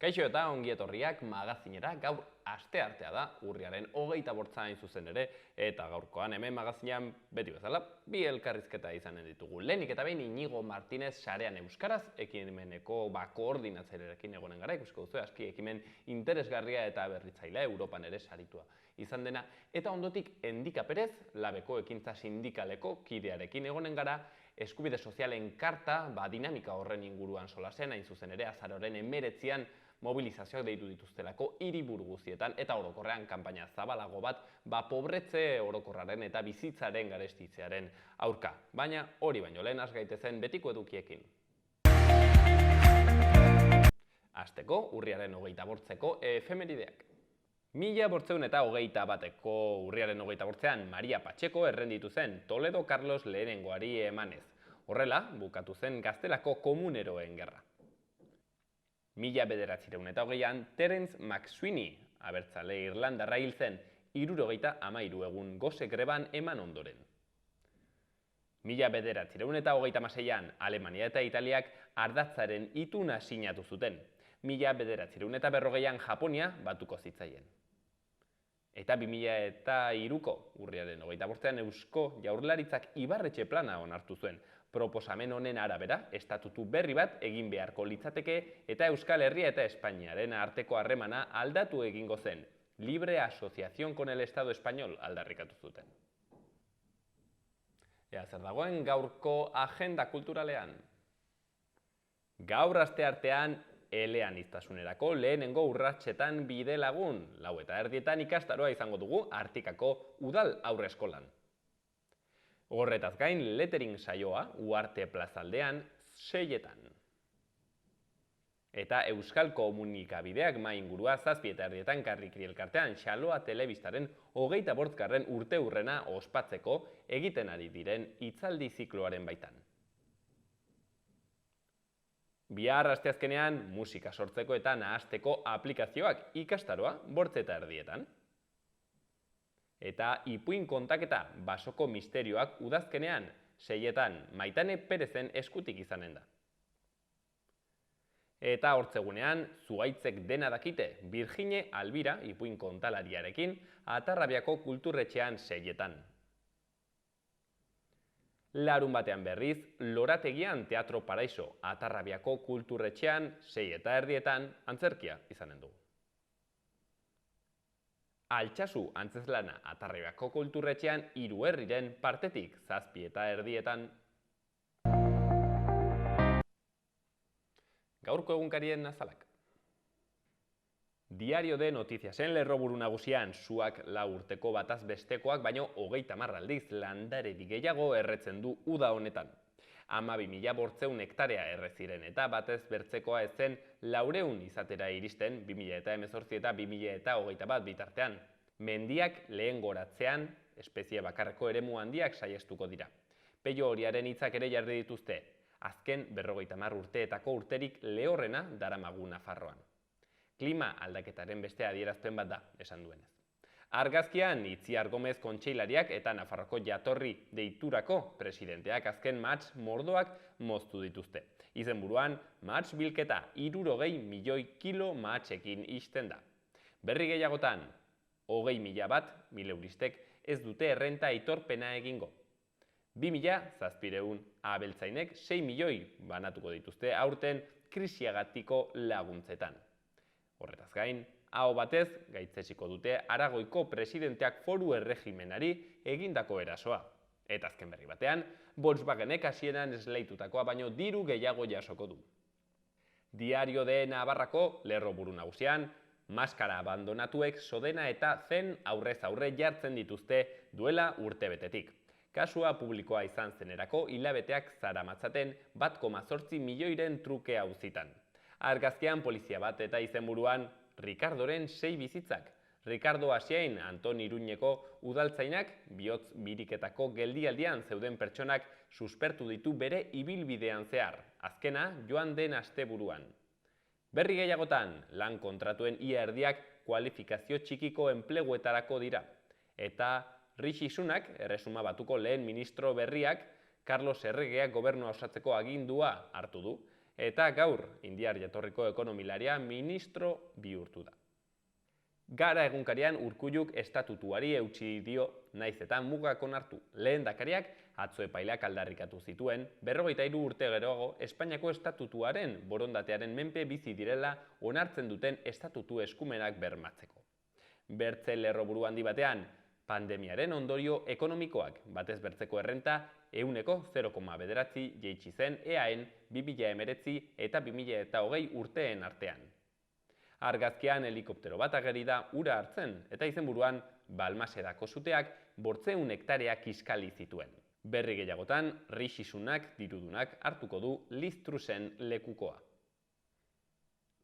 Kaixo eta ongi etorriak magazinera, gaur asteartea da, urriaren 28 hain zuzen ere, eta gaurkoan hemen magazinean beti bezala, bi elkarrizketa izanen ditugu. Lehenik eta behin Inigo Martinez sarean euskaraz, ekimeneko koordinatzailearekin egonen gara, ikusiko duzu aski ekimen interesgarria eta berritzailea Europan ere saritua izan dena, eta ondotik Endika Perez, labeko ekintza sindikaleko kidearekin egonen gara, eskubide sozialen karta, dinamika horren inguruan solasean, hain zuzen ere, azaroaren 19an mobilizazioak deitu dituztelako hiriburu guztietan eta orokorrean kanpaina zabalago bat, pobretze orokorraren eta bizitzaren garestitzearen aurka. Baina hori baino lehen has gaitezen betiko edukiekin. Hasteko, urriaren 28ko efemerideak. 1821ko urriaren 28an Maria Pacheco errenditu zen Toledo Carlos lehenengoari emanez. Horrela, bukatu zen Gaztelako komuneroen gerra. 1908an Terence McSweeney, abertzale Irlandarra hil zen 73 egun gose greban eman ondoren. 1936an Alemania eta Italiak ardatzaren ituna sinatu zuten. 1940an Japonia batuko zitzaien. Eta 2003ko urriaren 25an Eusko Jaurlaritzak Ibarretxe plana onartu zuen. Proposamen honen arabera, estatutu berri bat egin beharko litzateke eta Euskal Herria eta Espainiaren arteko harremana aldatu egingo zen. Libre asociación con el Estado español aldarrikatu zuten. Ea zer dagoen gaurko agenda kulturalean. Gaur asteartean eleaniztasunerako lehenengo urratsetan bidelagun, 4:30 ikastaroa izango dugu Artikako udal aurreskolan. Horretaz gain, lettering saioa Uarte plazaldean 6etan. Eta Euskal Komunikabideak maingurua 7:30 Karrikri elkartean Xaloa telebistaren 25. urteurrena ospatzeko egiten ari diren hitzaldi zikloaren baitan. Bihar asteazkenean musika sortzeko eta nahasteko aplikazioak ikastaroa 8:30. Eta ipuin kontaketa basoko misterioak udazkenean 6etan Maitane Perezen eskutik izanen da. Eta hortzegunean Zuhaitzek dena dakite Virgine Albira ipuin kontalariarekin Atarrabiako kulturretxean 6etan. Larunbatean berriz Lorategian Teatro Paraiso Atarrabiako kulturretxean 6:30 antzerkia izanen dugu. Altsasu antzeslana Atarrabiako kulturretxean Hiruherriren partetik 7:30. Gaurko egunkarien azalak. Diario de Notiziasen lerroburu nagusian suak 4 urteko bataz bestekoak baino 30 aldiz landarerik gehiago erretzen du uda honetan. 12.800 hektarea erreziren eta batez bertzekoa ez zen 400 izatera iristen 2018 eta 2021 bitartean. Mendiak lehen goratzean, espezie bakarreko eremu handiak saiestuko dira. Peio Horiaren hitzak ere jarri dituzte, azken 50 urteetako urterik lehorrena daramagu Nafarroan. Klima aldaketaren beste adierazpen bat da, esan duenez. Argazkian, Itziar Gomez kontseilariak eta Nafarroko jatorri deiturako presidenteak azken mahats mordoak moztu dituzte. Izenburuan, mahats bilketa 60 milioi kilo mahatsekin ixten da. Berri gehiagotan, 20.000 bat, 1.000 euristek, ez dute errenta aitorpena egingo. 2.700 abeltzainek 6 milioi banatuko dituzte aurten krisiagatiko laguntzetan. Horretaz gain, aho batez, gaitzetsiko dute Aragoiko presidenteak foru erregimenari egindako erasoa. Eta azken berri batean, Volkswagenek hasieran esleitutakoa baino diru gehiago jasoko du. Diario de Navarrako lerroburu nagusian, maskara abandonatuek Sodena eta Zen aurrez aurre jartzen dituzte duela urtebetetik. Kasua publikoa izan zenerako hilabeteak zaramatzaten 1,8 milioiren truke auzitan. Argazkian polizia bat eta izenburuan Ricardoren 6 bizitzak. Ricardo Asiain Anton Iruñeko udaltzainak bihotz biriketako geldialdian zeuden pertsonak suspertu ditu bere ibilbidean zehar, azkena joan den asteburuan. Berri gehiagotan, lan kontratuen ia erdiak kualifikazio txikiko enpleguetarako dira. Eta Rishi Sunak, Erresuma Batuko lehen ministro berriak, Carlos Erregeak gobernua osatzeko agindua hartu du, eta gaur indiar jatorriko ekonomilaria ministro bihurtu da. Gara egunkarian Urkulluk estatutuari eutsi dio naiz eta mugak onartu. Lehendakariak atzo epaileak aldarrikatu zituen 43 urte geroago Espainiako estatutuaren borondatearen menpe bizi direla onartzen duten estatutu eskumenak bermatzeko. Bertze lerroburu handi batean, pandemiaren ondorio ekonomikoak, batez bertzeko errenta 0,9 jaitsi zen EAen 2019 eta 2020 urteen artean. Argazkian helikoptero bat ageri da ura hartzen eta izenburuan Balmasedako suteak 800 hektarea kiskali zituen. Berri gehiagotan, Rixisunak dirudunak hartuko du Listrusen lekukoa.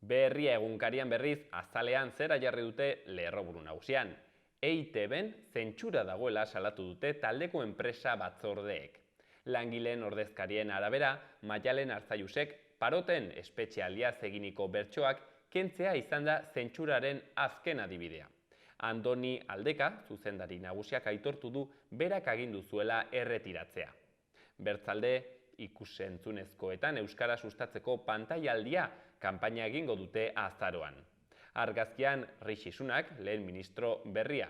Berria egunkarian berriz azalean zera jarri dute lerroburu nagusian. EITB-en zentsura dagoela salatu dute taldeko enpresa batzordeek. Langileen ordezkarien arabera, Maialen Arzaiusek paroten espetxealdiaz eginiko bertsoak kentzea izan da zentsuraren azken adibidea. Andoni Aldeka, zuzendari nagusiak aitortu du berak agindu zuela erretiratzea. Bertzalde, ikus-entzunezkoetan euskara sustatzeko pantailaldia kanpaina egingo dute azaroan. Argazkian Rixisunak lehen ministro berria.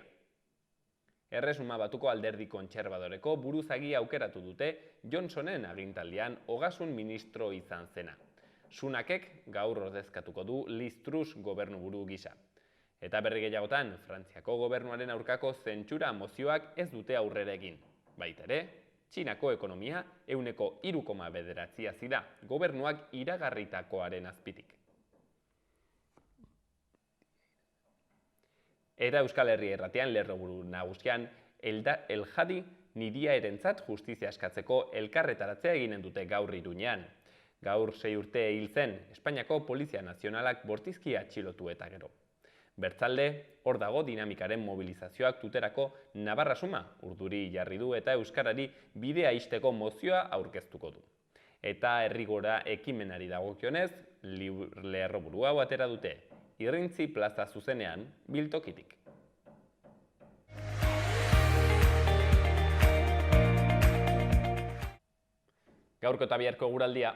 Erresuma Batuko Alderdi Kontserbadoreko buruzagi aukeratu dute Johnsonen agintaldian ogasun ministro izan zena. Sunakek gaur ordezkatuko du Listrus gobernuburu gisa. Eta berri gehiagotan, Frantziako gobernuaren aurkako zentsura mozioak ez dute aurrera egin. Baita ere, Txinako ekonomia 3,9 hazi da, gobernuak iragarritakoaren azpitik. Eta Euskal Herria Irratian lerroburu nagusian, Eljadi Nidia erentzat justizia eskatzeko elkarretaratzea eginen dute gaur Iruñean. Gaur 6 urte hil zen, Espainiako Polizia Nazionalak bortizki atxilotu eta gero. Bertzalde, hor dago dinamikaren mobilizazioak tuterako Navarra Suma urduri jarri du eta euskarari bidea ixteko mozioa aurkeztuko du. Eta herrigora ekimenari dagokionez, lerroburu hau atera dute, Irrintzi plaza zuzenean biltokitik. Gaurko eta biharko eguraldia.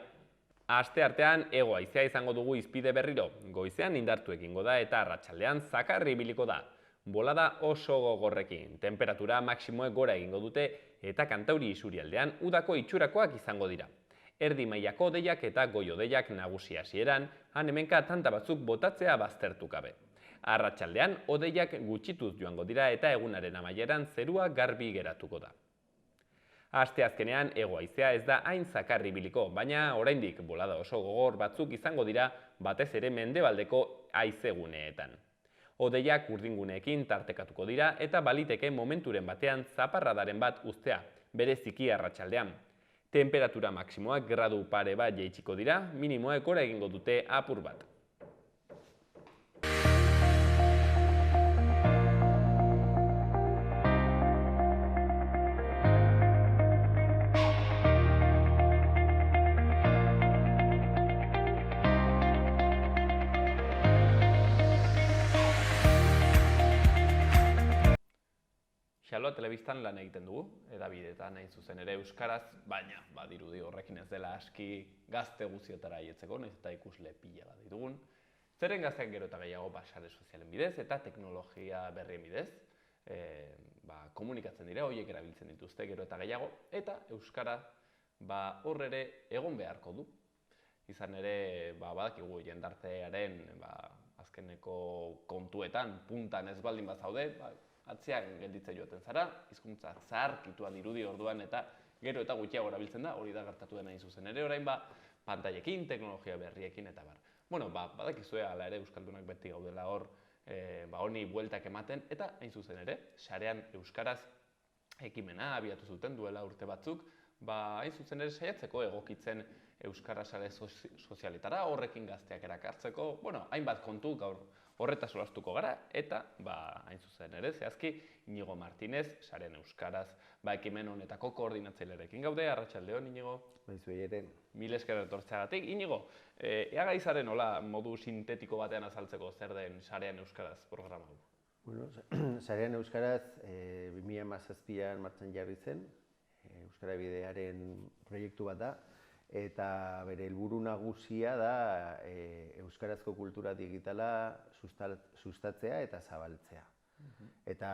Asteartean hego haizea izango dugu hizpide berriro, goizean indartu egingo da eta arratsaldean zakarri ibiliko da. Bolada oso gogorrekin, temperatura maksimoek gora egingo dute eta kantauri isurialdean udako itxurakoak izango dira. Erdi mailako hodeiak eta goi hodeiak nagusi hasieran, han hemenka tanta batzuk botatzea baztertu gabe. Arratsaldean hodeiak gutxituz joango dira eta egunaren amaieran zerua garbi geratuko da. Asteazkenean hego haizea ez da hain zakarri ibiliko, baina oraindik bolada oso gogor batzuk izango dira batez ere mendebaldeko haizeguneetan. Hodeiak urdinguneekin tartekatuko dira eta baliteke momenturen batean zaparradaren bat uztea, bereziki arratsaldean. Temperatura maksimoak gradu pare bat jaitsiko dira, minimoek gora egingo dute apur bat. Xaloa telebistan lan egiten dugu, edabideetan hain zuzen ere euskaraz, baina badirudi horrekin ez dela aski gazte guziotara aietzeko, nahiz eta ikusle pila bat ditugun. Zeren gazteak gero eta gehiago sare sozialen bidez eta teknologia berrien bidez, komunikatzen dira, horiek erabiltzen dituzte gero eta gehiago, eta euskara hor ere egon beharko du. Izan ere, badakigu jendartearen azkeneko kontuetan, puntan ez baldin bazaude, atzean gelditzen joaten zara, hizkuntza zaharkitua dirudi orduan eta gero eta gutxiago erabiltzen da, hori da gertatu dena hain zuzen ere, orain pantailekin, teknologia berriekin eta bar. Bueno, badakizue ala ere euskaldunak beti gaudela hor, honi bueltak ematen eta hain zuzen ere, sarean euskaraz ekimena abiatu zuten duela urte batzuk, hain zuzen ere saiatzeko egokitzen euskara sare sozialetara, horrekin gazteak erakartzeko, hainbat kontu gaur horretaz solastuko gara, eta, hain zuzen ere, zehazki, Inigo Martinez, saren euskaraz, ekimen honetako koordinatzailearekin gaude, arratsaldeon, Inigo. Mil esker etortzeagatik. Inigo, ea gaizaren hola modu sintetiko batean azaltzeko zer den sarean euskaraz programa hau? Bueno, sarean euskaraz 2017an martxan jarri zen, Euskara Bidearen proiektu bat da, eta bere helburu nagusia da euskarazko kultura digitala sustatzea eta zabaltzea. Eta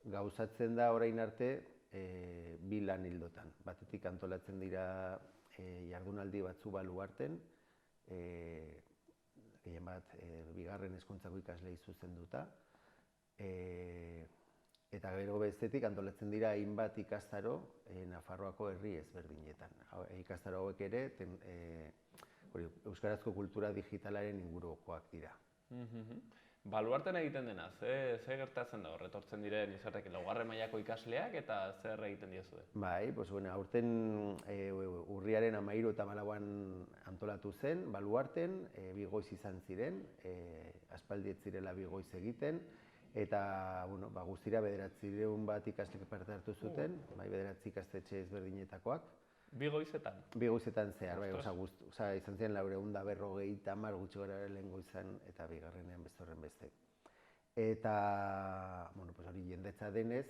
gauzatzen da orain arte bi lan ildotan. Batetik antolatzen dira jardunaldi batzu Baluarten, gehien bat bigarren hezkuntzako ikasleei zuzenduta, eta gero bestetik antolatzen dira hainbat ikastaro Nafarroako herri ezberdinetan. Ikastaro hauek ere euskarazko kultura digitalaren ingurukoak dira. Baluarten egiten dena, ze gertatzen da hor, etortzen diren izateke laugarren mailako ikasleak eta zer egiten diezue? Bai, aurten urriaren 13 eta 14an antolatu zen, Baluarten, bi goiz izan ziren, aspaldi ez zirela bi goiz egiten, eta guztira 900 bat ikaslek parte hartu zuten, 9 ikastetxe ezberdinetakoak. Bi goizetan? Bi goizetan zehar, izan ziren 450 gutxi gara lehen goizan eta bigarrenean beste horren beste. Eta hori jendetza denez,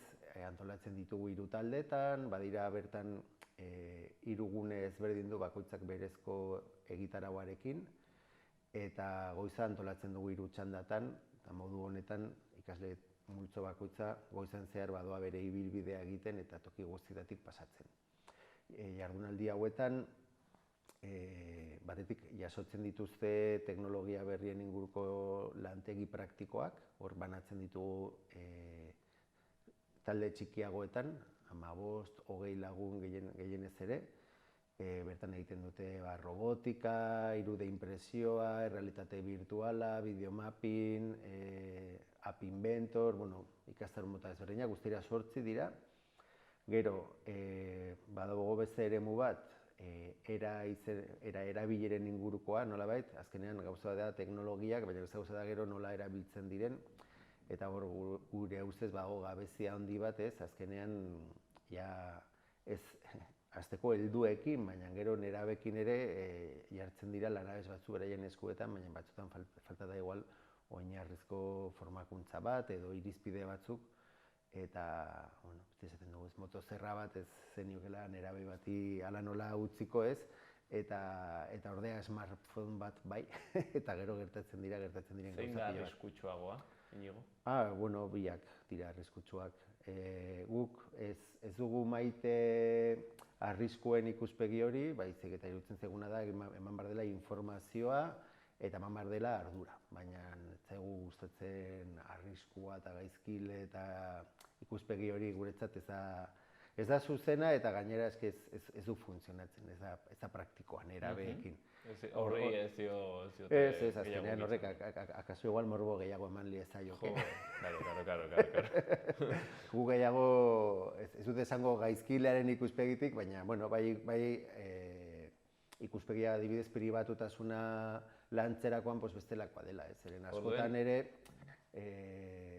antolatzen ditugu 3 taldetan, badira bertan 3 gune ezberdin du bakoitzak berezko egitarauarekin, eta goiza antolatzen dugu 3 txandatan, eta modu honetan ikasle multzo bakoitza goizan zehar badoa bere ibilbidea egiten eta toki guztietatik pasatzen. Jardunaldi hauetan, batetik jasotzen dituzte teknologia berrien inguruko lantegi praktikoak, hor banatzen ditugu talde txikiagoetan, 15-20 lagun gehienez ere, bertan egiten dute robotika, 3D inpresioa, errealitate virtuala, videomapping, app inventor, ikastaro mota ezberdinak, guztira 8 dira. Gero, badago beste eremu bat, erabileren ingurukoa, nolabait, azkenean gauza da teknologiak, baina beste gauza da gero nola erabiltzen diren, eta hor gure ustez bago gabezia handi bat ez, azkenean ez hasteko helduekin, baina gero nerabekin ere jartzen dira lanabes batzu beraien eskuetan, baina batzutan falta da igual oinarrizko formakuntza bat edo irizpide batzuk, eta, esaten dugu, motozerra bat ez zeniokela nerabe bati hala nola utziko ez, eta ordea smartphone bat bai, eta gero gertatzen diren gauza pila bat. Zein da arriskutsuagoa, Iñigo? Biak dira arriskutsuak. Guk ez dugu maite arriskuen ikuspegi hori, baizik eta iruditzen zaiguna da eman behar dela informazioa eta eman behar dela ardura. Baina ez zaigu gustatzen arriskua eta gaizkile eta ikuspegi hori guretzat ez da zuzena eta gainera ez du funtzionatzen, ez da praktikoa nerabeekin. Horri ez dio... Ez, azkenean horrek akaso igual morbo gehiago eman liezaioke. Claro. Gu gehiago ez dut esango gaizkilearen ikuspegitik, baina bai ikuspegia adibidez pribatutasuna lantzerakoan bestelakoa dela, zeren askotan ere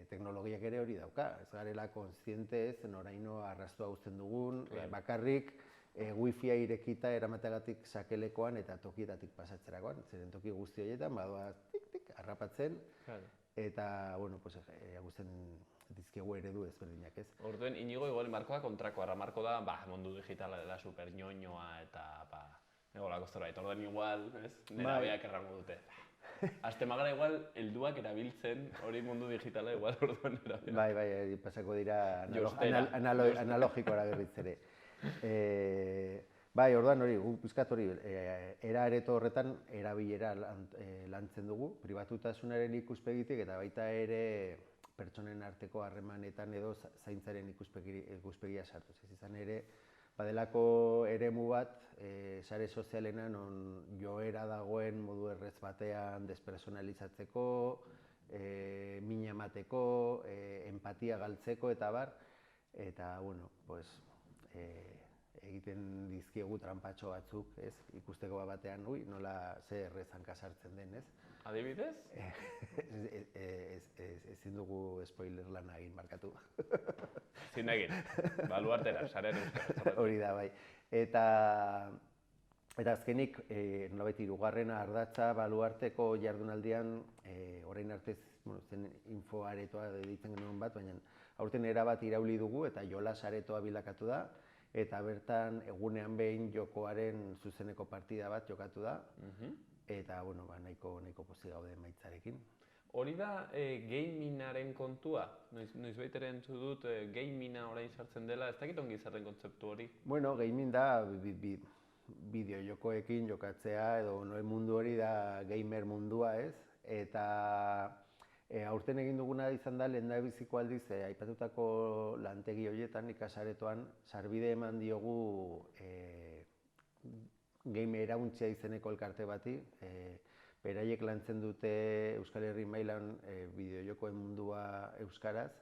teknologiak ere hori dauka, ez garela kontziente ez, noraino arrastoa uzten dugun, bakarrik wifia irekita eramateagatik sakelekoan eta tokietatik pasatzerakoan, zeren toki guzti horietan badoa tik-tik harrapatzen, eta guztien dizkiegu eredu ezberdinak ez. Orduen, Iñigo igual markoa kontrakoa, marko da mundu digitala dela super ñoñoa eta egolako zerbait, orduen igual, nerabeak errango dute. Aztemagara igual, helduak erabiltzen hori mundu digitala igual orduan erabiltzen. Bai, pasako dira analogikoara berriz ere. Bai, orduan hori, pizkat hori, era-areto horretan erabilera lantzen dugu, pribatutasunaren ikuspegitik eta baita ere pertsonen arteko harremanetan edo zaintzaren ikuspegia sartuz. Ez izan ere, badelako eremu bat, sare sozialena non joera dagoen modu errez batean despersonalizatzeko, mina emateko, empatia galtzeko eta bar, eta, egiten dizkiegu tranpatxo batzuk, ez, ikusteko batean, nola ze errezan kasartzen den, ez? Adibidez? Ezin dugu spoiler lana egin markatu. Ezin egin, Baluartera, sarean euskara. Hori da, bai. Eta azkenik, nolabait hirugarrena ardatza Baluarteko jardunaldian, orain arte zen infoaretoa deitzen genuen bat, baina aurten erabat irauli dugu eta jolas aretoa bilakatu da, eta bertan egunean behin jokoaren zuzeneko partida bat jokatu da, eta nahiko pozik gaude emaitzarekin. Hori da gamingaren kontua? Noizbait ere entzun dut gaminga orain sartzen dela, ez dakit ongi zer den kontzeptu hori? Bueno, gaming da bideo-jokoekin jokatzea edo mundu hori da gamer mundua, ez? Eta aurten egin duguna izan da lehendabiziko aldiz aipatutako lantegi horietan ikasaretoan sarbide eman diogu Game Erauntzia izeneko elkarte bati. Beraiek lantzen dute Euskal Herri mailan bideo-jokoen mundua euskaraz,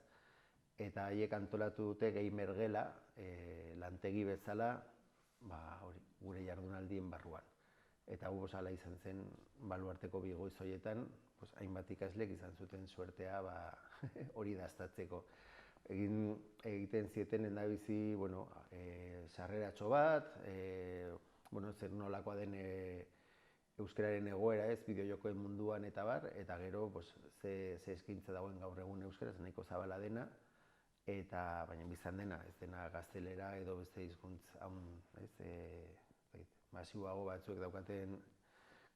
eta haiek antolatu dute gamer gela lantegi bezala gure jardunaldien barruan. Eta hala izan zen baluarteko bi goiz horietan, hainbat ikaslek izan zuten suertea hori daztatzeko. Egiten zieten lehendabizi sarreratxo bat, zer nolakoa den euskararen egoera ez, bideo-jokoen munduan eta bar, eta gero ze eskaintza dagoen gaur egun euskaraz, nahiko zabala dena, baina bizan dena, ez dena gaztelera edo beste hizkuntz masiboago batzuek daukaten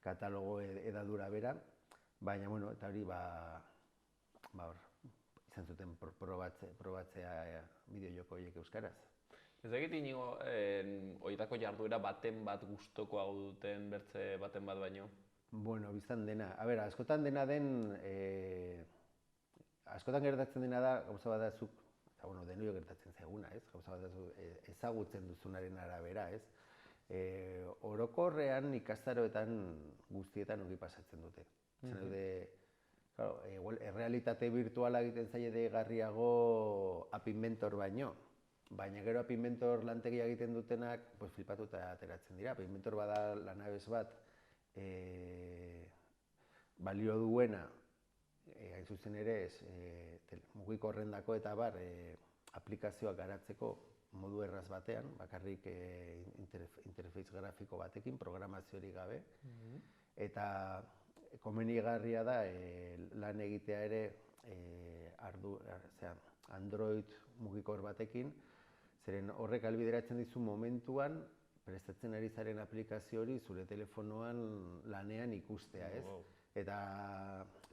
katalogo edadura bera, baina eta hori izan zuten probatzea bideo-joko horiek euskaraz. Ez dakit inigo, horietako jarduera baten bat gustokoago duten bertze baten bat baino? Bueno, bizan dena. Askotan dena den, askotan gertatzen dena da, gauza bat da zuk, eta denoi gertatzen zaiguna, ez? Gauza bat da ezagutzen duzunaren arabera, ez? Orokorrean ikastaroetan guztietan ongi pasatzen dute. Errealitate virtuala egiten zaie deigarriago App Inventor baino, baina gero App Inventor lantegia egiten dutenak flipatuta ateratzen dira. App Inventor bada lanabes bat balio duena, hain zuzen ere mugikorrendako eta bar aplikazioak garatzeko modu erraz batean, bakarrik interfeiz grafiko batekin, programaziorik gabe, eta komenigarria da lan egitea ere Android mugikor batekin, zeren horrek ahalbideratzen dizu momentuan prestatzen ari zaren aplikazio hori zure telefonoan lanean ikustea, ez? Eta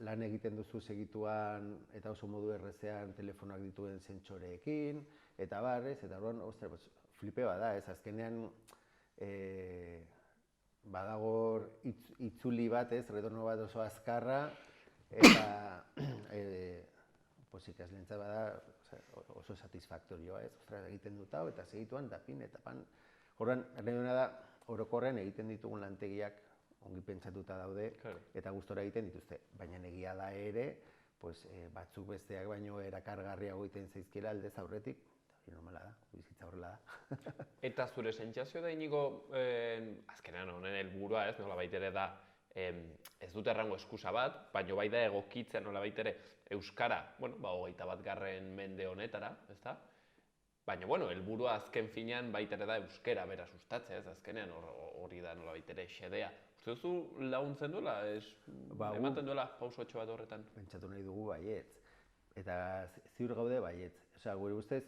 lan egiten duzu segituan eta oso modu errezean telefonoak dituen sentsoreekin, eta bar, ez? Eta horren, flipea da, ez? Azkenean badagor itzuli bat, ez? Retorno bat oso azkarra, eta ikaslentza bada oso satisfaktorioa, ez? Egiten dut hau, eta segituan, eta pin, eta pan. Horren, errena da, orokorren egiten ditugun lantegiak ongi pentsatuta daude, eta gustora egiten dituzte. Baina egia da ere, batzuk besteak baino erakargarriago egiten zaizkiela aldez aurretik, eta normala da, bizitza horrela da. Eta zure sentsazio da inigo, azkenean honen helburua, ez, nolabait ere da, ez dut errango eskusa bat, baina bai da egokitzen nolabait ere euskara, 21. mende honetara, ezta? Baina, helburua azken finean baita ere da euskara bera sustatzea, ez azkenean hori da nolabait ere xedea. Uste duzu laguntzen duela, ematen duela pausotxo bat horretan? Pentsatu nahi dugu baietz, eta ziur gaude baietz. Gure ustez,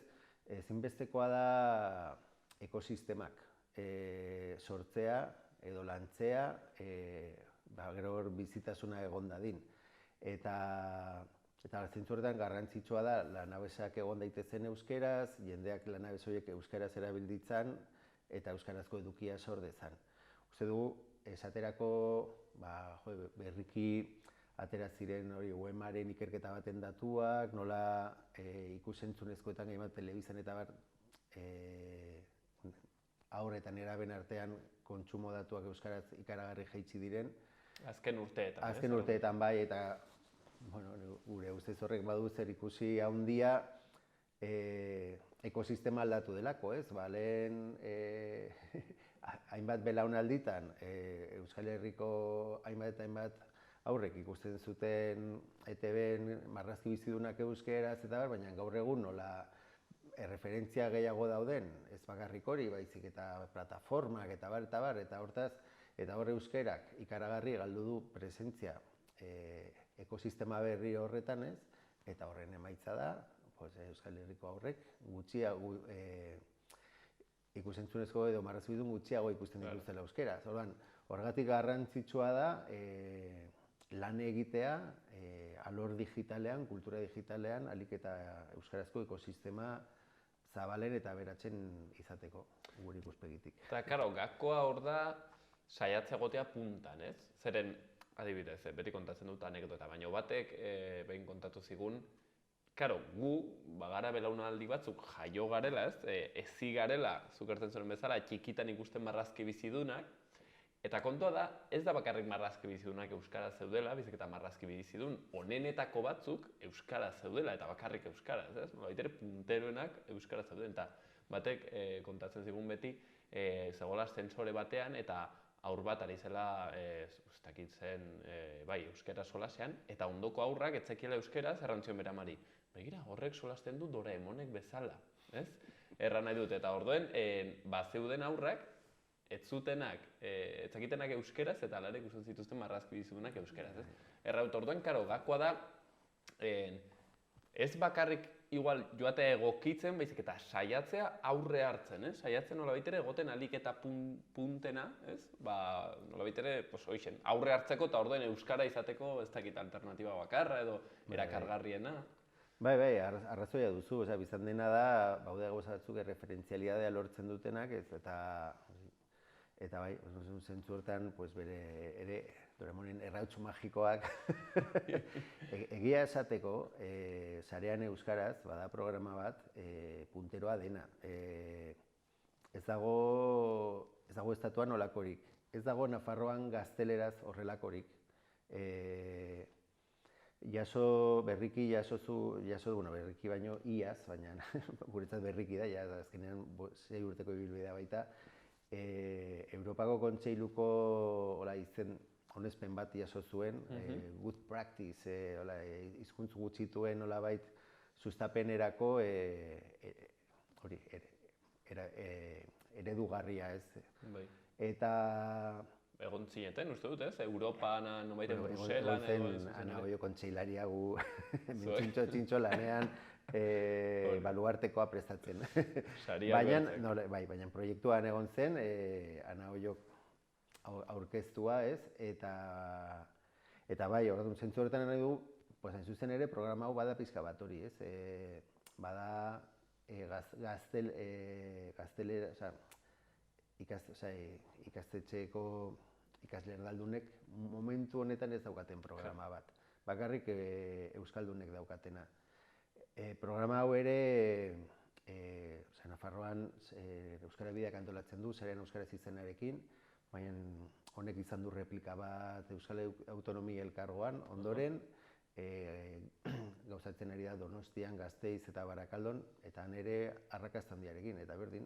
ezinbestekoa da ekosistemak sortzea edo lantzea, gero hor bizitasuna egon dadin. Eta zentzu horretan garrantzitsua da lanabesak egon daitezen euskeraz, jendeak lanabes horiek euskaraz erabilditzan eta euskarazko edukia sor dezan. Uste dugu, esaterako berriki atera ziren UEMaren ikerketa baten datuak, nola ikusentzunezkoetan gehiago telebizan eta bar haur eta neraben artean kontsumo datuak euskaraz ikaragarri jaitsi diren. Azken urteetan. Azken urteetan bai, eta gure ustez horrek badu zer ikusi handia ekosistema aldatu delako, ez? Lehen hainbat belaunalditan Euskal Herriko hainbat aurrek ikusten zuten ETBn marrazki bizidunak euskeraz eta baina gaur egun nola erreferentzia gehiago dauden, ez bakarrik hori, baizik eta plataformak eta bar, eta hortaz, eta hor euskerak ikaragarri galdu du presentzia ekosistema berri horretan, ez? Eta horren emaitza da, Euskal Herriko aurrek ikusentzunezko edo marrazkidun gutxiago ikusten dituztela euskaraz. Orduan, horregatik garrantzitsua da lan egitea alor digitalean, kultura digitalean, ahalik eta euskarazko ekosistema zabalen eta aberatzen izateko, gure ikuspegitik. Eta, karo, gakoa hor da saiatzea egotea puntan, ez? Zeren, adibidez, beti kontatzen dut anekdota, baina batek behin kontatu zigun, karo, gu, bagara belaunaldi batzuk jaio garela, ez? Ezi garela, zuk erten zuen bezala, txikitan ikusten marrazki bizidunak, eta kontua da, ez da bakarrik marrazki bizidunak euskaraz zeudela, bizik eta marrazki bizidun onenetako batzuk euskaraz zeudela, eta bakarrik euskaraz, ez? Nolabait ere punteroenak euskaraz zeuden, eta batek kontatzen zigun beti, zegoela ascensore batean, eta haur bat ari zela, ez dakit zen, bai, euskara solasean, eta ondoko haurrak ez zekiela euskaraz errantzion bere amari. Begira, horrek solasten du Doraemonek bezala, ez? Erran nahi dut, eta orduen, bazeuden haurrak, ez zutenak, ez zakitenak euskeraz eta alare ikusten zituzten marrazki bizidunak euskeraz, ez? Erraut, orduan, karo, gakoa da, ez bakarrik igual joatea egokitzen, baizik eta saiatzea aurre hartzen, ez? Saiatzen nolabait ere egoten alik eta puntena, ez? Ba, nolabait ere, pues, hoixen, aurre hartzeko eta orduen euskara izateko ez dakit alternatiba bakarra edo erakargarriena. Bai, arrazoia duzu, biztan dena da, baude gauza batzuk erreferentzialidadea lortzen dutenak, eta bai, zentzu hortan, bere ere Doraemonen errautsu magikoak egia esateko, sarean euskaraz, bada programa bat, punteroa dena. Ez dago estatuan holakorik, ez dago Nafarroan gazteleraz horrelakorik. Berriki berriki baino iaz, baina guretzat berriki da, azkenean 6 urteko ibilbidea baita, Europako Kontseiluko izen onespen bat jaso zuen, good practice, hizkuntz gutxituen nolabait sustapenerako eredugarria, ez? Eta egon zineten, uste dut, ez? Europan, nomaiten Bruselan edo ez? Ana Oio kontseilaria gu txintxo lanean baluartekoa prestatzen. Baina proiektuan egon zen, Ana Oiok aurkeztua, ez? Eta bai, orduan zentzu horretan nahi du, hain zuzen ere, programa hau bada pixka bat hori, ez? Bada gaztelera, ikastetxeeko ikasle erdaldunek momentu honetan ez daukaten programa bat. Bakarrik euskaldunek daukatena. Programa hau ere, Nafarroan Euskara Bideak antolatzen du, sarean euskaraz izenarekin, baina honek izan du replika bat Euskal Autonomia Elkargoan, ondoren, gauzatzen ari da Donostian, Gasteiz eta Barakaldon, eta han ere arrakasta handiarekin, eta berdin,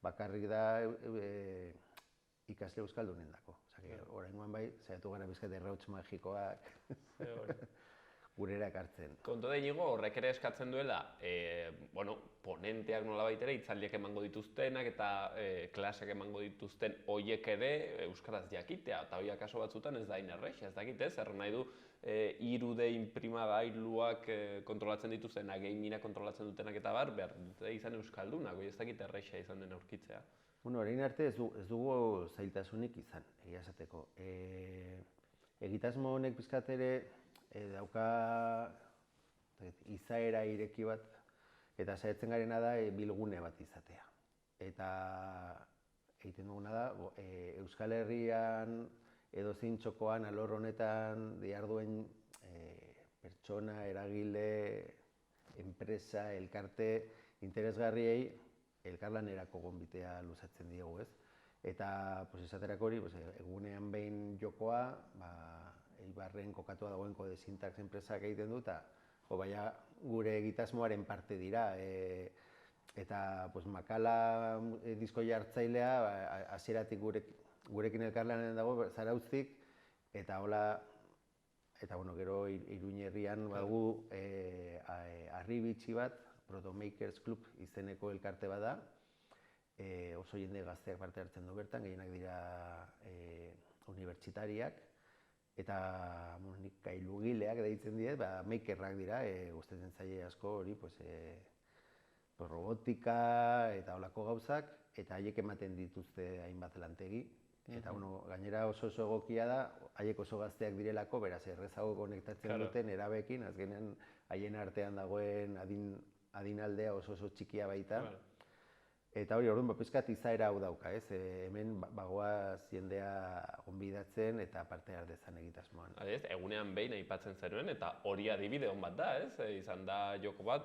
bakarrik da ikasle euskaldunen dako. Oraingoan bai, saiatu gara bizkat errauts magikoak gurera ekartzen. Kontu da, Inigo, horrek ere eskatzen duela, ponenteak nolabait ere, hitzaldiak emango dituztenak eta klaseak emango dituzten hoiek ere euskaraz jakitea, eta horiek kaso batzutan ez da inerrex, ez dakit ez, erran nahi du, 3D inprimagailuak kontrolatzen dituztenak, gamina kontrolatzen dutenak eta bar, behar dute izan euskaldunak, ez dakit errexa izan den aurkitzea. Orain arte ez dugu zailtasunik izan, egia esateko. Egitasmo honek pixkat ere dauka izaera ireki bat, eta saiatzen garena da bilgune bat izatea. Eta egiten duguna da, Euskal Herrian edozein txokoan alor honetan diharduen pertsona, eragile, enpresa, elkarte interesgarriei elkarlanerako gonbitea luzatzen diegu, ez? Eta esaterako hori, egunean behin jokoa, Eibarren kokatua dagoen Codesintax enpresak egiten du, eta gure egitasmoaren parte dira. Eta Makala disko jartzailea hasieratik gurekin elkarlanean dago Zarautzik, eta gero Iruin herrian badugu Harribitxi bat, Protomakers Club izeneko elkarte bada, oso jende gazteak parte hartzen du bertan, gehienak dira unibertsitariak, eta gailugileak deitzen dira, makerrak dira, gustatzen zaie asko hori, robotika eta holako gauzak, eta haiek ematen dituzte hainbat lantegi. Eta gainera oso egokia da, haiek oso gazteak direlako, beraz errezago konektatzen duten erabekin, azkenean haien artean dagoen adinaldea oso txikia baita. Eta hori, orduan, pizkat izaera hau dauka, ez? Hemen bagoaz jendea gonbidatzen eta parte har dezan egitasmoan. Adibidez, egunean behin aipatzen zenuen eta hori adibide on bat da, ez? Izan da joko bat,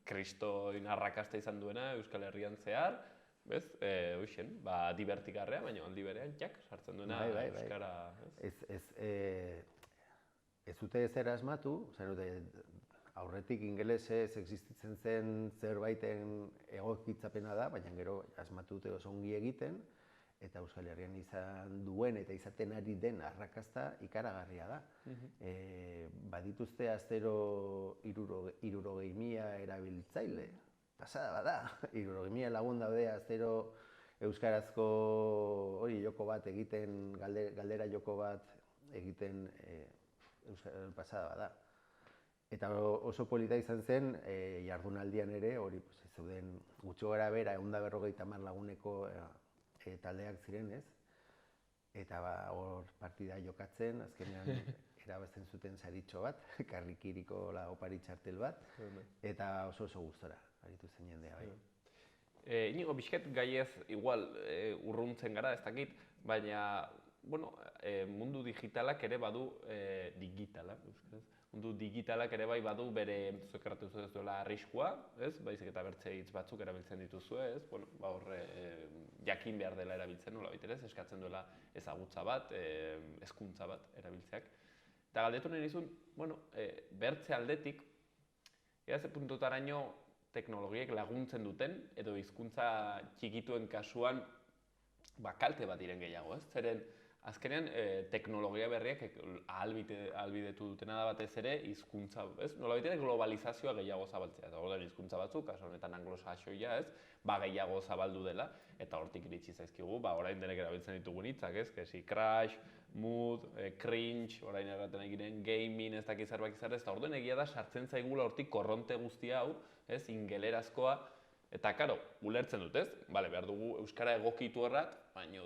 kristoin arrakasta izan duena Euskal Herrian zehar, bez? Hoxen, divertigarrea, baina aldi berean, sartzen duena euskara, ez? Ez dute ezer asmatu, aurretik ingelesez existitzen zen zerbaiten egokitzapena da, baina gero asmatu dute oso ongi egiten, eta Euskal Herrian izan duen eta izaten ari den arrakasta ikaragarria da. Badituzte astero 60.000 erabiltzaile, pasada bada, 60.000 lagun daude astero euskarazko joko bat egiten, galdera joko bat egiten pasada bada. Eta oso polita izan zen, jardunaldian ere, hori zeuden gutxi gara bera, 150 laguneko taldeak ziren, ez? Eta hor partida jokatzen, azkenean erabazten zuten saritxo bat, karrikiriko opari txartel bat, eta oso gustora aritu zen jendea bai. Inigo, bizket gaiez, igual, urruntzen gara, ez dakit, baina, mundu digitalak ere badu digitala, euskaraz. Mundu digitalak ere bai badu bere zuekarratu zuela arriskua, ez? Baizik eta bertze hitz batzuk erabiltzen dituzue, ez? Horre jakin behar dela erabiltzen, nola baita, eskatzen duela ezagutza bat, hezkuntza bat erabiltzeak. Eta galdetu nahi nizun, bertze aldetik, ze puntotaraino teknologiek laguntzen duten, edo hizkuntza txikituen kasuan kalte bat diren gehiago, ez? Zeren, azkenean, teknologia berriak ahalbidetu dutena da batez ere hizkuntza, ez? Nola baita globalizazioa gehiago zabaltzea. Eta horren hizkuntza batzuk, kasu honetan anglosaxoia, ez? Gehiago zabaldu dela, eta hortik iritsi zaizkigu, orain denek erabiltzen ditugun hitzak, ez? Kesi crash, mood, cringe, orain erraten egiren gaming, ez dakiz zerbait izan, eta orduan egia da sartzen zaigula hortik korronte guzti hau, ez? Ingelerazkoa, eta karo, ulertzen dut, ez? Behar dugu euskara egokitu errat, baina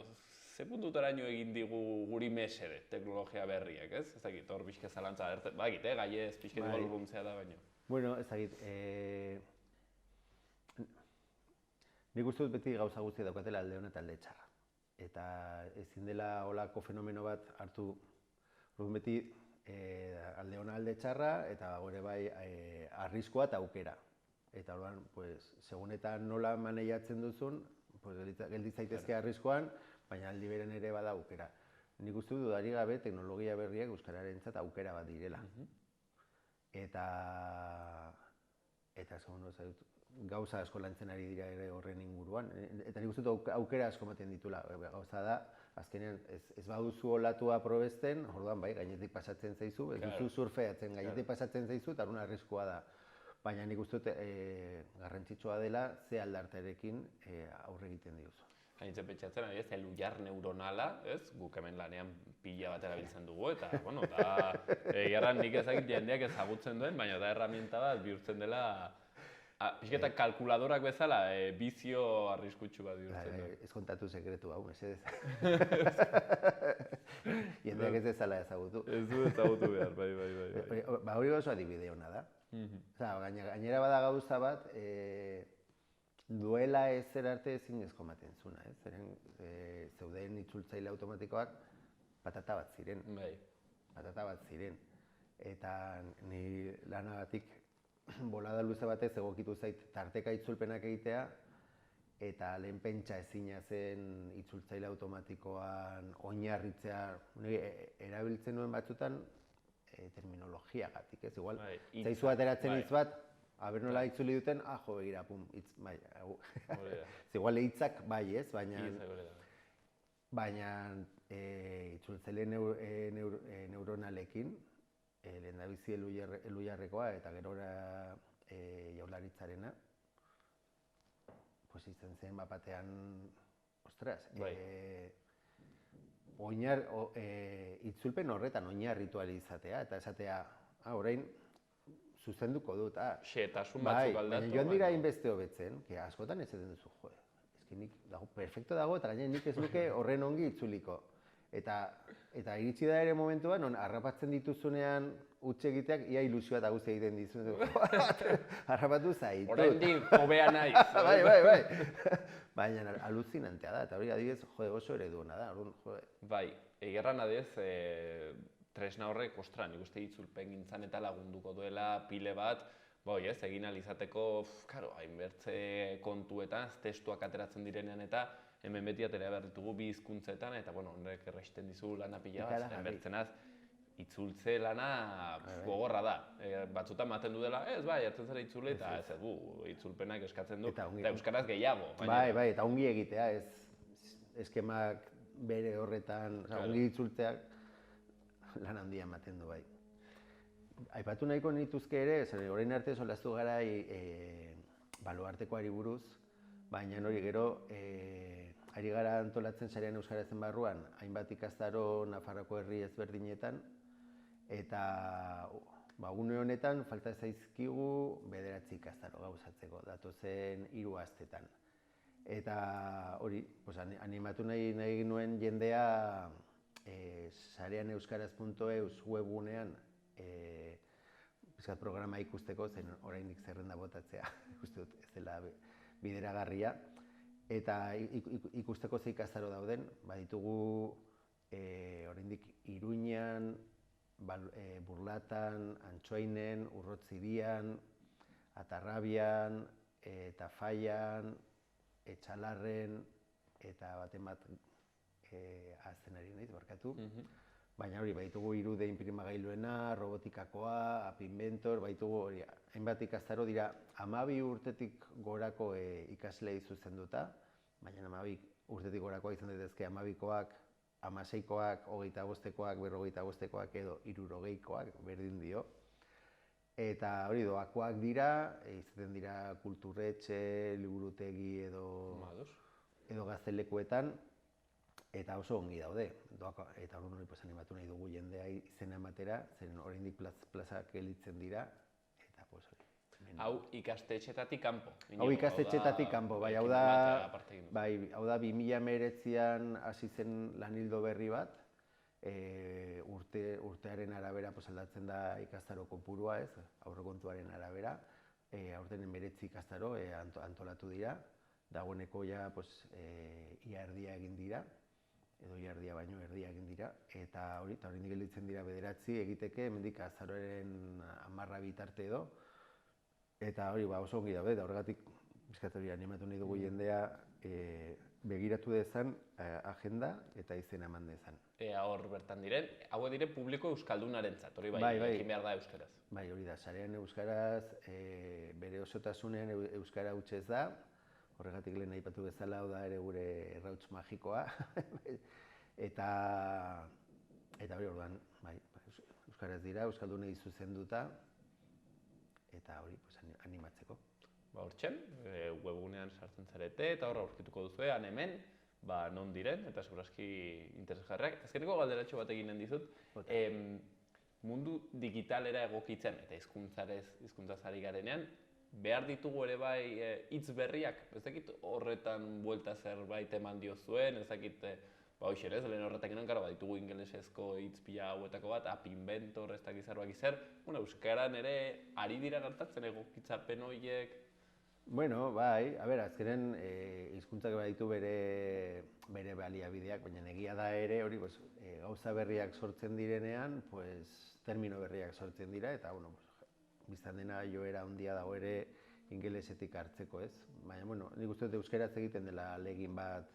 ze puntutaraino egin digu guri mesede teknologia berriak, ez? Ez dakit, hor bizke zalantza, gaiez, bizke dugu urruntzea da baino. Bueno, ez dakit, nik uste dut beti gauza guztia daukatela alde hona eta alde txarra. Eta ezin dela holako fenomeno bat hartu, beti alde hona alde txarra eta gore bai arriskua eta aukera. Eta orduan, segun eta nola maneiatzen duzun, geldi zaitezke arriskuan, baina aldi beren ere bada aukera. Nik uste dut dudarik gabe teknologia berriak euskararentzat aukera bat direla. Eta gauza asko lantzen ari dira ere horren inguruan. Eta nik uste dut aukera asko ematen ditula. Gauza da, azkenean ez baduzu olatua probesten, orduan bai, gainetik pasatzen zaizu, ez duzu surfeatzen, gainetik pasatzen zaizu, eta aruna arriskua da. Baina nik uste dut garrantzitsua dela ze aldartearekin aurre egiten diozu. Haintzen pentsatzen, elujar neuronala, guk hemen lanean pila bat erabiltzen dugu, eta, egiarran nik ezagit jendeak ezagutzen duen, baina da herramienta bat bihurtzen dela, pixketak kalkuladorak bezala, bizio arriskutsu bat bihurtzen duen. Ez kontatu sekretu hau, mesedez. Jendeak ez dezala ezagutu. Ez du ezagutu behar, bai. Hori oso adibide hona da. Gainera bada gauza bat, duela ezer arte ezinezko ematen zuna, zeren zeuden itzultzaile automatikoak patata bat ziren. Patata bat ziren. Eta ni lanagatik bolada luze batez egokitu zait tarteka itzulpenak egitea, eta lehen pentsa ezina zen itzultzaile automatikoan oinarritzea, erabiltzen nuen batzutan terminologiagatik, ez? Igual, zaizu ateratzen hitz bat, aber nola itzuli duten, jo, begira, pum, hitz, bai, igual hitzak bai, ez? Baina itzultzaile neuronalekin, lehendabizi elujarrekoa eta gerora jaurlaritzarena, izan zen batean, ostras, itzulpen horretan oinarritu ahal izatea, eta esatea, orain, zuzenduko dut. Xehetasun Bai, batzuk aldatu. baina joan dira hainbeste hobetzen, askotan ez esaten duzu, jo, eske nik dago, perfecto dago, eta gainera nik ez nuke horren ongi itzuliko. Eta iritsi da ere momentua, non harrapatzen dituzunean huts egiteak, ia ilusioa eta guzti egiten dizu. Harrapatu zaitut. Oraindik hobea naiz. Bai. Baina aluzinantea da, eta hori adibidez, oso eredu ona da. Bai, egerran adez, tresna horrek, ostra, nik uste itzulpen gintzan eta lagunduko duela pile bat, egin alizateko, hainbertze kontuetan, testuak ateratzen direnean eta hemen beti atera behar ditugu bi hizkuntzetan, eta horrek erresten dizu lana pila bat, enbertzenaz, itzultze lana gogorra da. Batzutan maten du dela, ez bai, hartzen zara itzule, eta ez du, itzulpenak eskatzen du, eta euskaraz gehiago. Bai, eta ongi egitea, ez eskemak bere horretan, ongi itzultzeak lan handia ematen du, bai. Aipatu nahiko nituzke ere, orain arte solaztu gara baluartekoari buruz, baina hori gero, ari gara antolatzen sarean euskarazen barruan, hainbat ikastaro Nafarroako herri ezberdinetan, eta une honetan falta zaizkigu 9 ikastaro gauzatzeko, datozen 3 astetan. Eta hori, animatu nahi nuen jendea sareaneuskaraz.eus webgunean programa ikusteko, zen oraindik zerrenda botatzea, ikuste dut ez dela bideragarria. Eta ikusteko ze ikastaro dauden, baditugu oraindik Iruñan, Burlatan, Antsoainen, Urrotzirian, Atarrabian, Tafallan, Etxalarren, eta baten bat ahazten ari naiz, barkatu. Baina hori, baditugu irude inprimagailuena, robotikakoa, App Inventor, baditugu hori, hainbat ikastaro dira 12 urtetik gorako ikaslei zuzenduta, baina 12 urtetik gorakoa izan daitezke 12koak, 16koak, 25koak, 45koak edo 60koak, berdin dio. Eta hori doakoak dira, izaten dira kulturretxe, liburutegi edo gaztelekuetan, eta oso ongi daude. Eta hori animatu nahi dugu jendea izena ematera, zen oraindik plazak gelitzen dira, eta hori. Hau ikastetxetatik kanpo. Hau ikastetxetatik kanpo, bai, hau da 2019an hasi zen lanildo berri bat, urtearen arabera aldatzen da ikastaro kopurua, ez, aurrekontuaren arabera, aurten 9 ikastaro antolatu dira, dagoeneko ja ia erdia egin dira, edo ia erdia baino erdia egin dira, eta hori gelditzen dira 9 egiteke, hemendik azaroaren 10 bitarte edo, eta hori oso ongi daude, eta horregatik animatu nahi dugu jendea begiratu dezan agenda eta izena eman dezan. Hor bertan diren, hau dire publiko euskaldunarentzat, hori bai, ekin behar da euskaraz. Bai, hori da, sarean euskaraz, bere osotasunean euskara hutsez da, horregatik lehen aipatu bezala, hau da ere gure errauts magikoa, eta hori orduan, euskaraz dira, euskaldunei zuzenduta, eta hori animatzeko. Hortxen, webgunean sartzen zarete eta horra aurkituko duzu, hemen, non diren, eta segurazki interesgarriak. Azkeneko galderatxo bat eginen dizut, mundu digitalera egokitzen eta hizkuntzaz ari garenean, behar ditugu ere bai hitz berriak, ez dakit horretan buelta zerbait eman diozuen, ez dakit, hoxer ez, lehen horretak enan, ditugu ingelesezko hitz pila hauetako bat, App Inventor, ez dakit zerbait izer, euskaran ere ari dira gertatzen egokitzapen horiek. Bueno, bai, azkenen hizkuntzak baditu bere baliabideak, baina egia da ere, hori gauza berriak sortzen direnean, termino berriak sortzen dira, eta biztan dena joera handia dago ere ingelesetik hartzeko, ez? Baina, nik uste dut euskaraz egiten dela legin bat,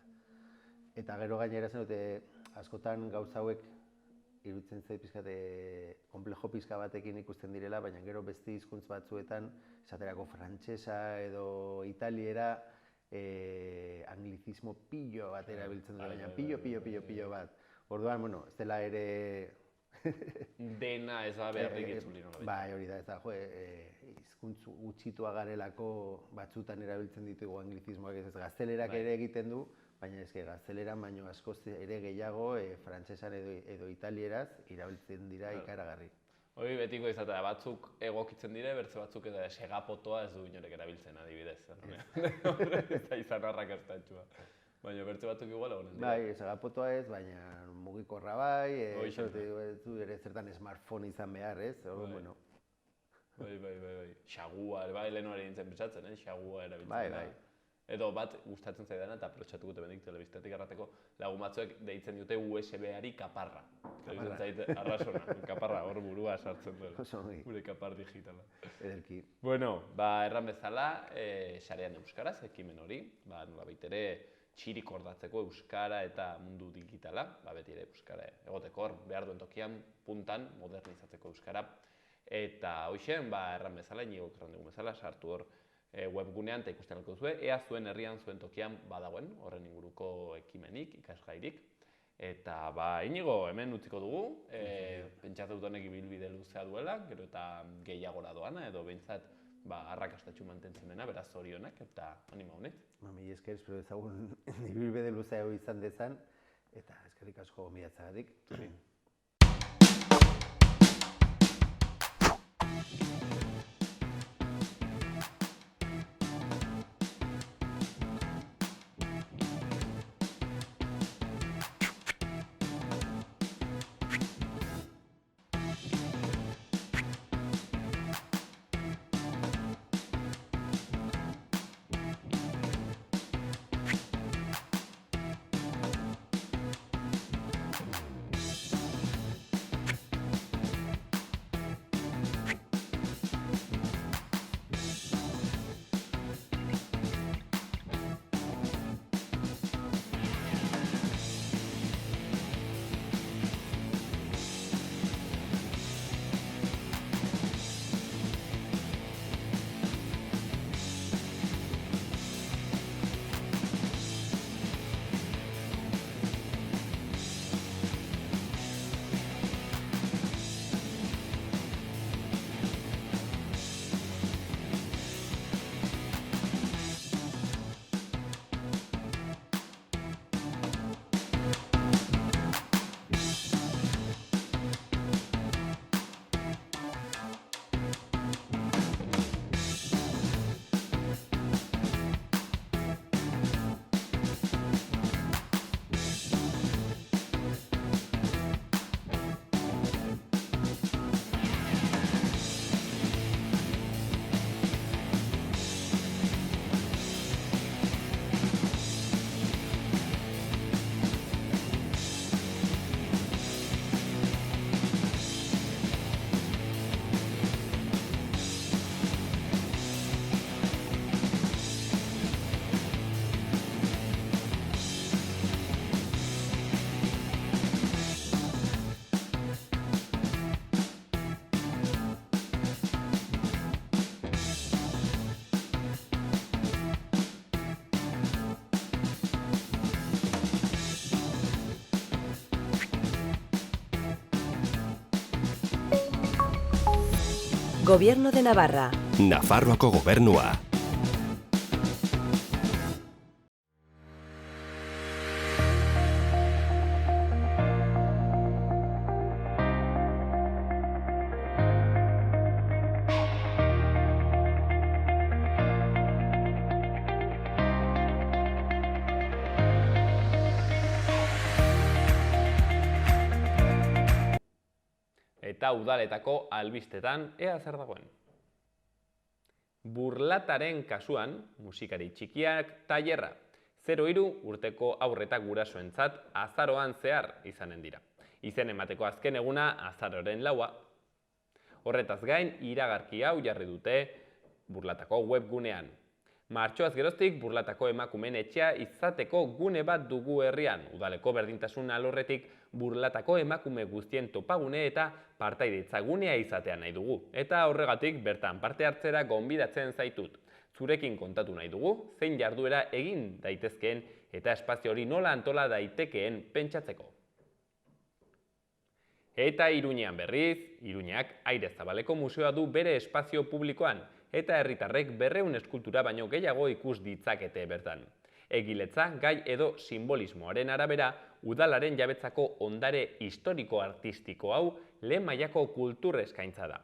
eta gero gainera zen dute askotan gauza hauek iruditzen zait pixkat konplejo pixka batekin ikusten direla, baina gero beste hizkuntz batzuetan, esaterako frantsesa edo italiera, anglizismo pillo bat erabiltzen dut, baina pillo bat. Orduan, ez dela ere... Dena ez da beharrik itzuli nola. Bai, hori da, ez da, hizkuntz gutxitua garelako batzutan erabiltzen ditugu anglizismoak, ez gaztelerak ere egiten du, baina ez gazteleran baino askoz ere gehiago frantsesan edo italieraz erabiltzen dira ikaragarri. Hori betiko izatea, batzuk egokitzen dire, bertze batzuk eta segapotoa ez du inorek erabiltzen adibidez. Ez da izan arrakastatxua. Baina bertze batzuk igual egonen dira. Bai, segapotoa ez, baina mugikorra bai, Hoxe. ez du ere zertan smartphone izan behar, ez? Bueno, Bai. Xagua, bai, lehenu ere nintzen pentsatzen, xagua erabiltzen Bai, da. bai. Edo bat gustatzen zaidana eta aprotxatuko temendik telebistatik errateko lagun batzuek deitzen dute USB-ari kaparra. Iruditzen zait arrasona, kaparra hor burua sartzen dut. Oso ongi. Gure kapar digitala. Ederki. Bueno, erran bezala, sarean euskaraz ekimen hori, nola baitere txirik ordatzeko euskara eta mundu digitala, beti ere euskara egoteko hor behar duen tokian puntan modernizatzeko euskara. Eta hoxen, erran bezala, inigo erran dugun bezala, sartu hor webgunean eta ikusten alko duzue, ea zuen herrian zuen tokian badagoen, horren inguruko ekimenik, ikasgairik. Eta inigo hemen utziko dugu, pentsatzen dut honek ibilbide luzea duela, gero eta gehiagora doana, edo behintzat arrakastatxu mantentzen dena, beraz zorionak, eta anima honetz. Mila esker, espero ezagun ibilbide luzea izan dezan, eta eskerrik asko gomiatzagatik. Gobierno de Navarra. Nafarroako gobernua. Eta udaletako albistetan ea zer dagoen. Burlataren kasuan, musikari txikiak tailerra. 0-3 urteko aurreta gurasoentzat azaroan zehar izanen dira. Izen emateko azken eguna azaroren 4. Horretaz gain, iragarki hau jarri dute Burlatako webgunean. Martxoaz geroztik Burlatako emakumeen etxea izateko gune bat dugu herrian. Udaleko berdintasun alorretik Burlatako emakume guztien topagune eta partaidetza gunea izatea nahi dugu. Eta horregatik bertan parte hartzera gonbidatzen zaitut. Zurekin kontatu nahi dugu, zein jarduera egin daitezkeen eta espazio hori nola antola daitekeen pentsatzeko. Eta Iruñean berriz, Iruñak Aire Zabaleko museoa du bere espazio publikoan, eta herritarrek 200 eskultura baino gehiago ikus ditzakete bertan. Egiletza, gai edo simbolismoaren arabera, udalaren jabetzako ondare historiko-artistiko hau lehen mailako kultur eskaintza da.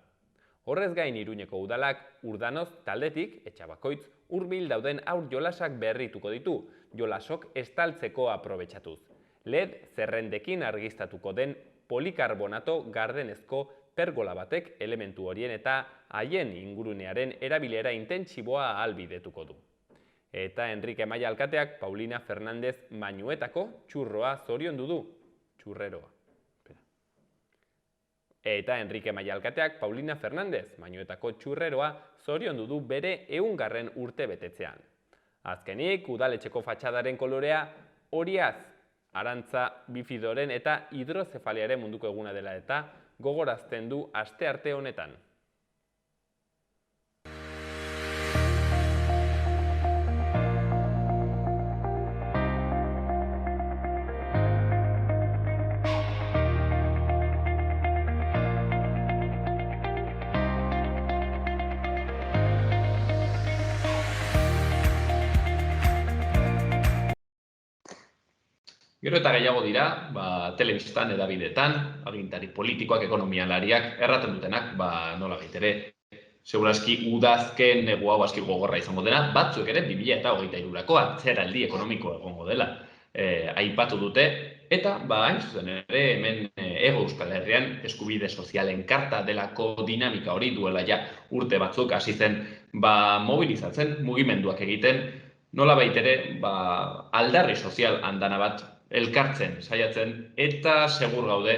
Horrez gain Iruñeko udalak Urdanoz taldetik, etxabakoitz, hurbil dauden aur jolasak berrituko ditu, jolasok estaltzeko aprobetxatuz. LED zerrendekin argiztatuko den polikarbonato gardenezko pergola batek elementu horien eta haien ingurunearen erabilera intentsiboa ahalbidetuko du. Eta Enrique Maia alkateak Paulina Fernandez Mañuetako txurroa zoriondu du. Txurreroa. Eta Enrique Maia alkateak Paulina Fernandez Mañuetako txurreroa zoriondu du bere 100. urte betetzean. Azkenik, udaletxeko fatxadaren kolorea horiaz, arantza, bifidoren eta hidrozefaliaren munduko eguna dela eta gogorazten du astearte honetan. Gero eta gehiago dira, telebistan, edabideetan, agintari politikoak, ekonomialariak, erraten dutenak, nola gaitere, segurazki udazken negu hau aski gogorra izango dena, batzuk ere 2023ko atzeraldi ekonomikoa egongo dela aipatu dute, eta hain zuzen ere hemen Hego Euskal Herrian eskubide sozialen karta delako dinamika hori duela ja urte batzuk hasi zen mobilizatzen, mugimenduak egiten, nola baitere aldarri sozial andana bat elkartzen, saiatzen, eta segur gaude,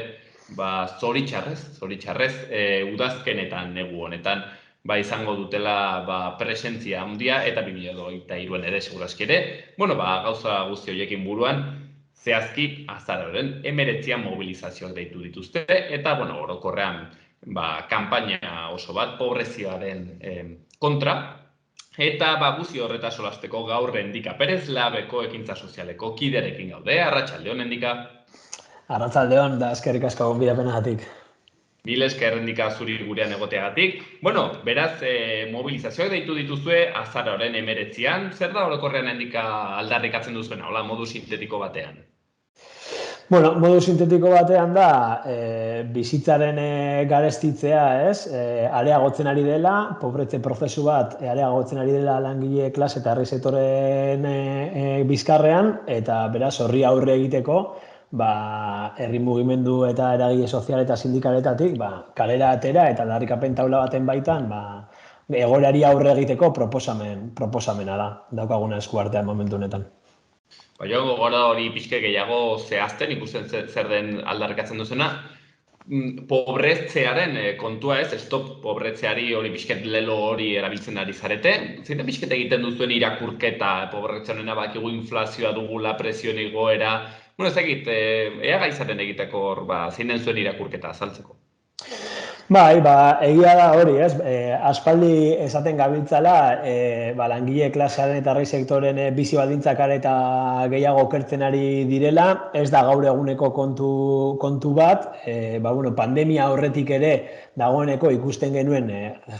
zoritxarrez, udazkenetan negu honetan, izango dutela presentzia handia, eta 2023an ere segurazki ere, gauza guzti horiekin buruan, zehazki azaroaren 19 mobilizazioak deitu dituzte, eta orokorrean kanpaina oso bat pobrezioaren kontra, eta guzti horreta solasteko gaur Endika Perez Labeko ekintza sozialeko kiderekin gaude. Arratsaldeon, Endika. Arratsaldeon, da eskerrik asko gonbidapenagatik. Mil esker, Endika, zuri gurean egoteagatik. Beraz, mobilizazioak deitu dituzue azaroaren 19an. Zer da orokorrean, Endika, aldarrikatzen duzuena, hola, modu sintetiko batean? Modu sintetiko batean da, bizitzaren garestitzea, areagotzen ari dela, pobretze prozesu bat areagotzen ari dela langile klase eta herri sektoren bizkarrean, eta beraz horri aurre egiteko, herri mugimendu eta eragile sozial eta sindikaletatik, kalera atera eta aldarrikapen taula baten baitan, egoerari aurre egiteko proposamena da, daukaguna esku artean momentu honetan. Joango gara hori pixke gehiago zehazten, ikusten zer den aldarrikatzen duzuna, pobretzearen kontua stop pobretzeari hori pixket lelo hori erabiltzen ari zarete. Zein pixket egiten duzuen irakurketa, pobretzearen bakigu inflazioa dugula, presioen igoera, ez dakit, ea gaizaten egiteko zein den zuen irakurketa azaltzeko? Egia da hori, aspaldi esaten gabiltzala, langile klasearen eta herri sektoren bizi baldintzak eta gehiago okertzen ari direla, ez da gaur eguneko kontu bat, pandemia horretik ere dagoeneko ikusten genuen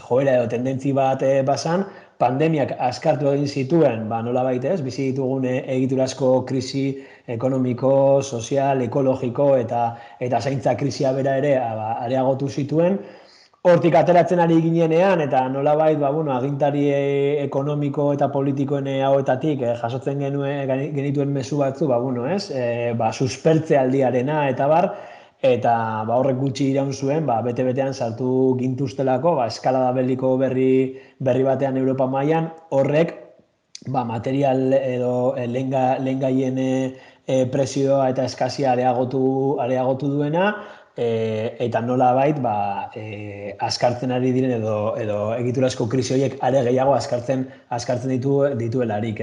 joera edo tendentzi bat bazan, pandemiak askartu egin zituen, nolabait bizi ditugun egiturazko krisi ekonomiko, sozial, ekologiko eta zaintza krisia bera ere areagotu zituen. Hortik ateratzen ari ginenean eta nolabait agintari ekonomiko eta politikoen hauetatik jasotzen genituen mezu batzu, suspertze aldiarena eta bar, eta horrek gutxi iraun zuen, bete-betean sartu gintuztelako, eskalada beliko berri batean Europa mailan, horrek material edo lehengaien presioa eta eskazia areagotu duena, eta nolabait askartzen ari diren edo egiturazko krisi horiek are gehiago askartzen dituelarik,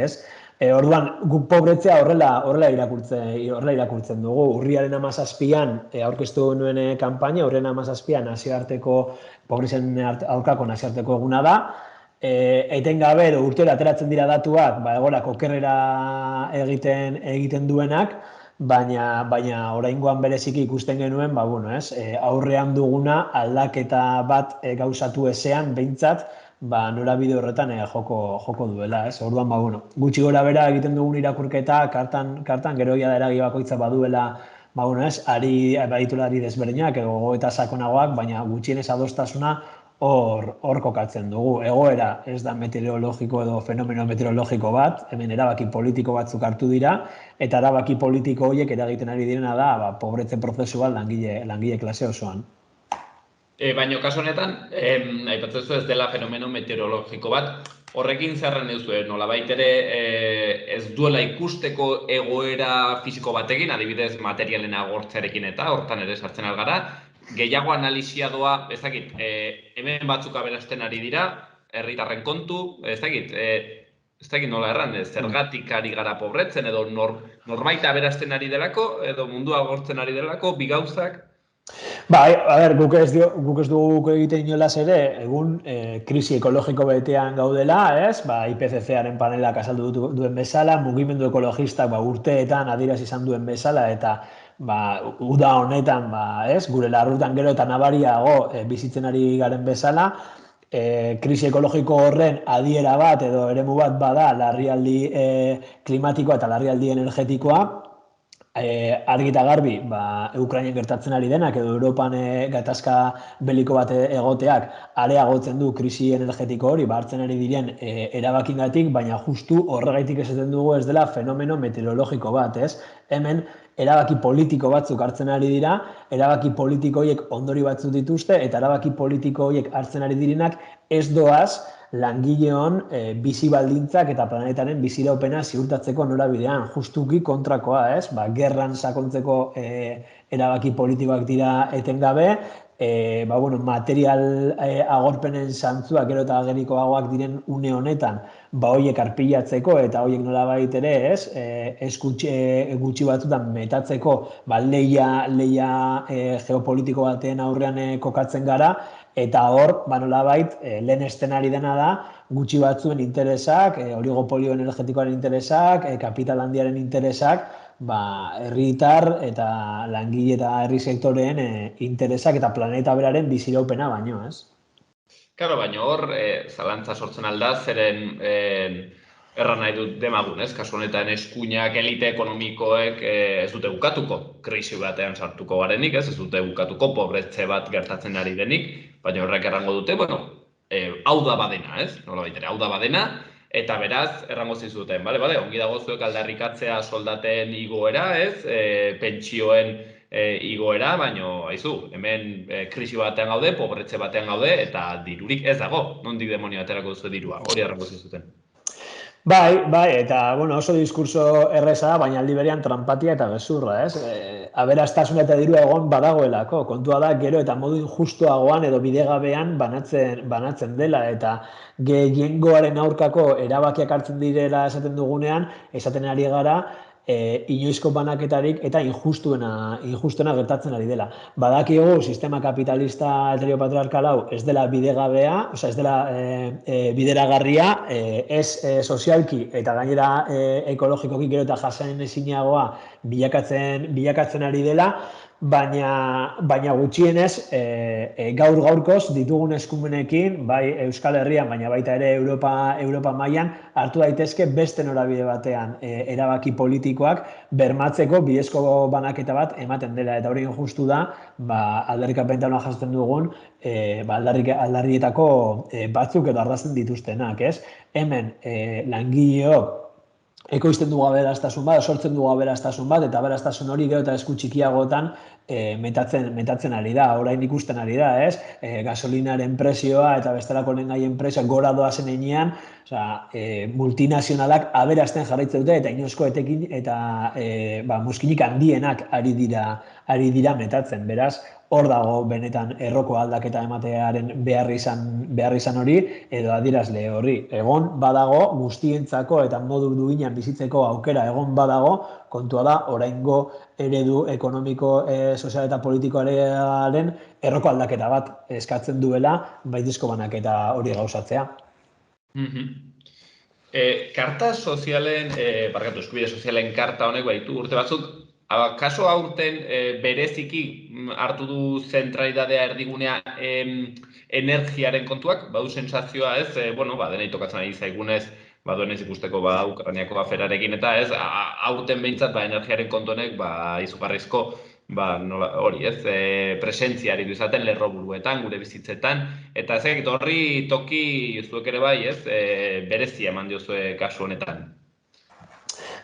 Orduan, guk pobretzea horrela irakurtzen dugu. Urriaren 17an aurkeztu nuen kanpaina, urriaren 17an nazioarteko pobreziaren aurkako nazioarteko eguna da. Etengabe urtero ateratzen dira datuak, egorak okerrera egiten duenak, baina oraingoan bereziki ikusten genuen, aurrean duguna aldaketa bat gauzatu ezean, behintzat, norabide horretan joko duela, ez? Orduan, bueno, gutxi gora bera egiten dugun irakurketa, kartan gero da eragi bakoitza baduela, bueno, ez? Badituela ari desberdinak, gogoeta sakonagoak, baina gutxienez adostasuna hor kokatzen dugu. Egoera ez da meteorologiko edo fenomeno meteorologiko bat, hemen erabaki politiko batzuk hartu dira, eta erabaki politiko horiek eragiten ari direna da, pobretze prozesu bat langile klase osoan. Baina kasu honetan, aipatzen zu ez dela fenomeno meteorologiko bat, horrekin zerren duzu, nolabait ere ez duela ikusteko egoera fisiko batekin, adibidez materialen agortzearekin eta hortan ere sartzen algara, gehiago analisia doa, ez dakit, hemen batzuk aberasten ari dira, herritarren kontu, ez dakit nola erran, zergatik ari gara pobretzen, edo norbait aberasten ari delako, edo mundua agortzen ari delako, bi gauzak. Guk ez dugu egiten inolaz ere, egun krisi ekologiko betean gaudela, ez? IPCC-aren panelak azaldu duen bezala, mugimendu ekologistak urteetan adierazi izan duen bezala, eta uda honetan, gure larrutan gero eta nabariago bizitzen ari garen bezala, krisi ekologiko horren adiera bat edo eremu bat bada larrialdi klimatikoa eta larrialdi energetikoa, argi eta garbi, Ukrainen gertatzen ari denak edo Europan gatazka beliko bat egoteak areagotzen du krisi energetiko hori, hartzen ari diren erabakingatik, baina justu horregaitik esaten dugu ez dela fenomeno meteorologiko bat, ez? Hemen erabaki politiko batzuk hartzen ari dira, erabaki politiko horiek ondori batzuk dituzte, eta erabaki politiko horiek hartzen ari direnak ez doaz langileon bizi baldintzak eta planetaren biziraupena ziurtatzeko norabidean, justuki kontrakoa, ez? Gerran sakontzeko erabaki politikoak dira etengabe, material agorpenen zantzuak gero eta agerikoagoak diren une honetan, horiek arpilatzeko eta horiek nolabait ere, ez? Gutxi batzutan metatzeko leia geopolitiko baten aurrean kokatzen gara, eta hor, nolabait, lehen estenari dena da, gutxi batzuen interesak, oligopolio energetikoaren interesak, kapital handiaren interesak, herritar eta langile eta herri sektoreen interesak eta planeta beraren biziraupena baino, ez? Claro, baina hor, zalantza sortzen alda, zeren erran nahi dut demagun, ez? Kasu honetan eskuinak elite ekonomikoek ez dute bukatuko, krisi batean sartuko garenik, ez dute bukatuko, pobretze bat gertatzen ari denik, baina horrek errango dute, hau da badena, ez? Nola baitere, hau da badena, eta beraz, errango zizuten, ongi dago zuek aldarrikatzea soldaten igoera, ez? Pentsioen igoera, baina, haizu, hemen krisi batean gaude, pobretze batean gaude, eta dirurik ez dago, nondik demonio aterako duzu dirua, hori errango zizuten. Bai, eta oso diskurso erreza da, baina aldi berean tranpatia eta gezurra, ez? Aberastasuna eta dirua egon badagoelako, kontua da gero eta modu injustuagoan edo bidegabean banatzen dela, eta gehiengoaren aurkako erabakiak hartzen direla esaten dugunean, esaten ari gara, inoizko banaketarik eta injustuena gertatzen ari dela. Badakigu sistema kapitalista heteropatriarkal hau ez dela bidegabea, ez dela bideragarria, ez sozialki eta gainera ekologikoki gero eta jasanezinagoa bilakatzen ari dela, baina gutxienez gaurkoz ditugun eskumenekin, bai Euskal Herrian, baina baita ere Europa mailan hartu daitezke beste norabide batean erabaki politikoak bermatzeko bidezko banaketa bat ematen dela, eta hori justu da aldarrikapentanoa jasotzen dugun aldarrietako batzuk edo ardazten dituztenak, ez? Hemen langileok ekoizten dugu aberastasun bat, sortzen dugu aberastasun bat, eta aberastasun hori gero eta esku txikiagotan metatzen ari da, orain ikusten ari da, ez? Gasolinaren prezioa eta bestelako lehengaien prezioa gora doazen heinean, multinazionalak aberasten jarraitzen dute, eta inoizko etekin eta muskinik handienak ari dira metatzen, beraz, hor dago benetan erroko aldaketa ematearen behar izan hori, edo adierazle horri. Egon badago guztientzako eta modu duinean bizitzeko aukera egon badago, kontua da oraingo eredu ekonomiko, sozial eta politikoaren erroko aldaketa bat eskatzen duela baitizko banaketa hori gauzatzea. Karta sozialen, eskubide sozialen karta honek baitu urte batzuk, kaso aurten bereziki hartu du zentralidadea erdigunea energiaren kontuak, badu sentsazioa ez, denei tokatzen ari zaigunez, duenez ikusteko Ukrainiako aferarekin eta ez, aurten behintzat energiaren kontonek izugarrizko hori ez, presentziari du izaten lerroburuetan, gure bizitzetan, eta ez horri toki zuek ere bai ez, berezia eman diozue kasu honetan.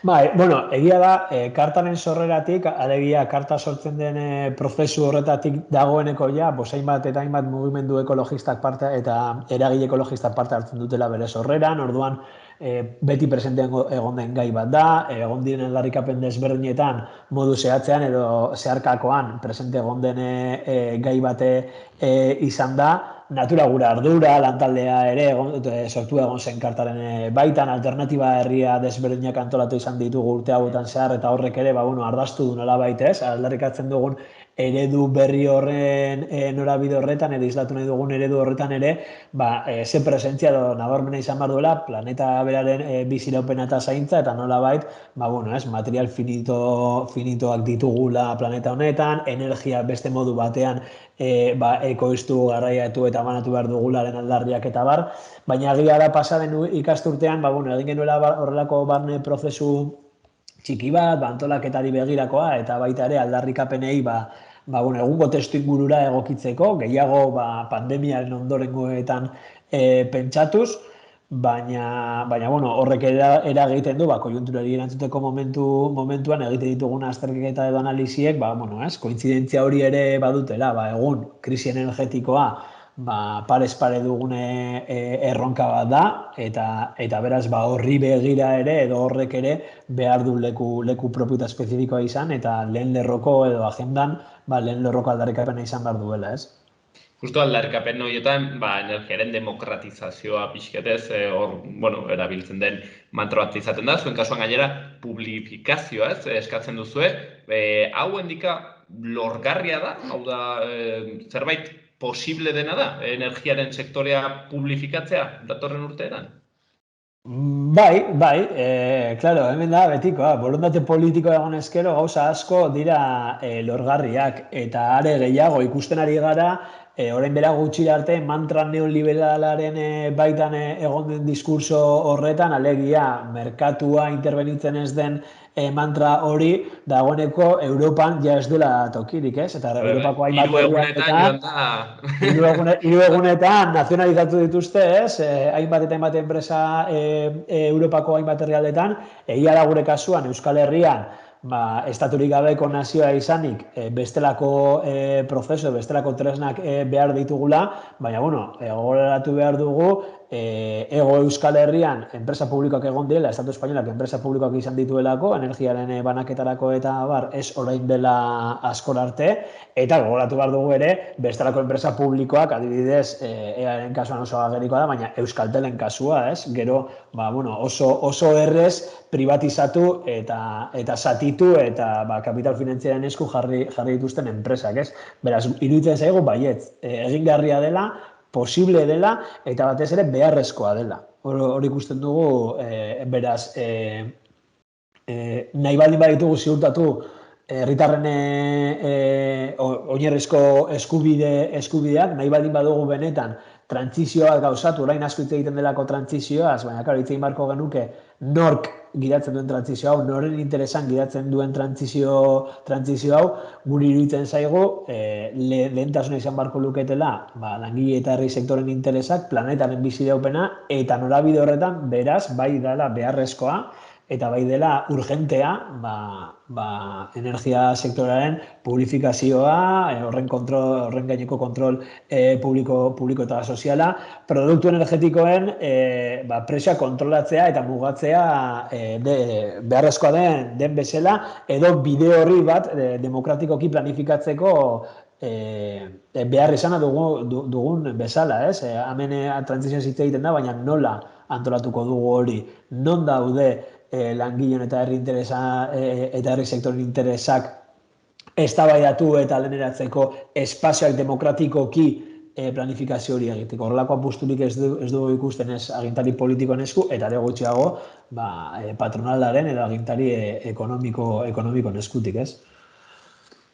Bai, egia da, kartaren sorreratik, alegia karta sortzen den prozesu horretatik dagoeneko hainbat eta hainbat mugimendu ekologistak parte eta eragile ekologistak parte hartzen dutela bere sorreran, orduan beti presente egon den gai bat da, egon diren aldarrikapen desberdinetan modu zehatzean edo zeharkakoan presente egon den gai bate izan da, natura gura ardura, lantaldea ere sortu egon zen kartaren baitan, alternatiba herria desberdinak antolatu izan ditugu urte hauetan zehar, eta horrek ere, ardaztu du nola baitez, aldarrikatzen dugun eredu berri horren norabide horretan, edo islatu nahi dugun eredu horretan ere, ze presentzia edo nabarmena izan behar duela, planeta beraren biziraupena eta zaintza, eta nola bait, material finitoak ditugula planeta honetan, energia beste modu batean ekoiztu, garraiatu eta banatu behar dugularen aldarriak eta bar, baina egia da pasaden ikasturtean, egin genuela horrelako barne prozesu txiki bat, antolaketari begirakoa, eta baita ere aldarrikapenei egungo testuingurura egokitzeko, gehiago pandemiaren ondorengoetan pentsatuz, baina horrek eragiten du, koiunturari erantzuteko momentuan egiten ditugun azterketa edo analisiek, kointzidentzia hori ere badutela, egun krisi energetikoa parez pare dugune erronka bat da, eta beraz horri begira ere, edo horrek ere behar du leku propio eta espezifikoa izan, eta lehen lerroko edo agendan, lehen lerroko aldarrikapena izan behar duela, ez? Justo aldarrikapen horietan, energiaren demokratizazioa pixketez, erabiltzen den mantra bat izaten da, zuen kasuan gainera publifikazioa eskatzen duzue, hau handika lorgarria da, hau da zerbait posible dena da, energiaren sektorea publifikatzea datorren urteetan? Bai, klaro, hemen da, betikoa, borondate politikoa egon ezkero gauza asko dira lorgarriak, eta are gehiago ikusten ari gara, orain bera gutxira arte mantra neoliberalaren baitan egon den diskurso horretan, alegia, merkatua intervenitzen ez den mantra hori, dagoeneko Europan ez dela tokirik, ez? Eta Europako hiru egunetan nazionalizatu dituzte, ez? Hainbat eta hainbat enpresa Europako hainbat herrialdetan, egia da gure kasuan Euskal Herrian, estaturik gabeko nazioa izanik bestelako prozesu, bestelako tresnak behar ditugula, baina, gogoratu behar dugu, Ego Euskal Herrian enpresa publikoak egon direla, Estatu Espainolak enpresa publikoak izan dituelako, energiaren banaketarako eta ez orain dela askor arte, eta gogoratu behar dugu ere, bestelako enpresa publikoak, adibidez, EAren kasuan oso agerikoa da, baina Euskaltelen kasua, ez? Gero, oso errez privatizatu eta zatitu eta kapital finantziaren esku jarri dituzten enpresak, ez? Beraz, iruditzen zaigu baietz, egingarria dela, posible dela, eta batez ere beharrezkoa dela. Hori ikusten dugu, beraz, nahi baldin baditugu ziurtatu herritarren oinarrizko eskubideak, nahi baldin badugu benetan trantzizioa gauzatu, orain asko hitz egiten delako trantzizioaz, baina hitz egin beharko genuke nork gidatzen duen trantzizio hau, noren interesan gidatzen duen trantzizio hau, guri iruditzen zaigu, lehentasuna izan beharko luketela, langile eta herri sektoren interesak, planetaren biziraupena, eta norabide horretan, beraz, bai dela beharrezkoa, eta bai dela urgentea, energia sektoraren publifikazioa, horren gaineko kontrol publiko eta soziala, produktu energetikoen prezioa kontrolatzea eta mugatzea beharrezkoa den bezala, edo bide horri bat demokratikoki planifikatzeko behar izana dugun bezala, ez? Hemen trantzizioa hitz egiten da, baina nola antolatuko dugu hori, non daude langileen eta herri sektoren interesak eztabaidatu eta leheneratzeko espazioak demokratikoki planifikazio hori egiteko. Horrelako apusturik ez dugu ikusten ez agintari politikoen esku, eta ere gutxiago patronalaren edo agintari ekonomikoen eskutik, ez?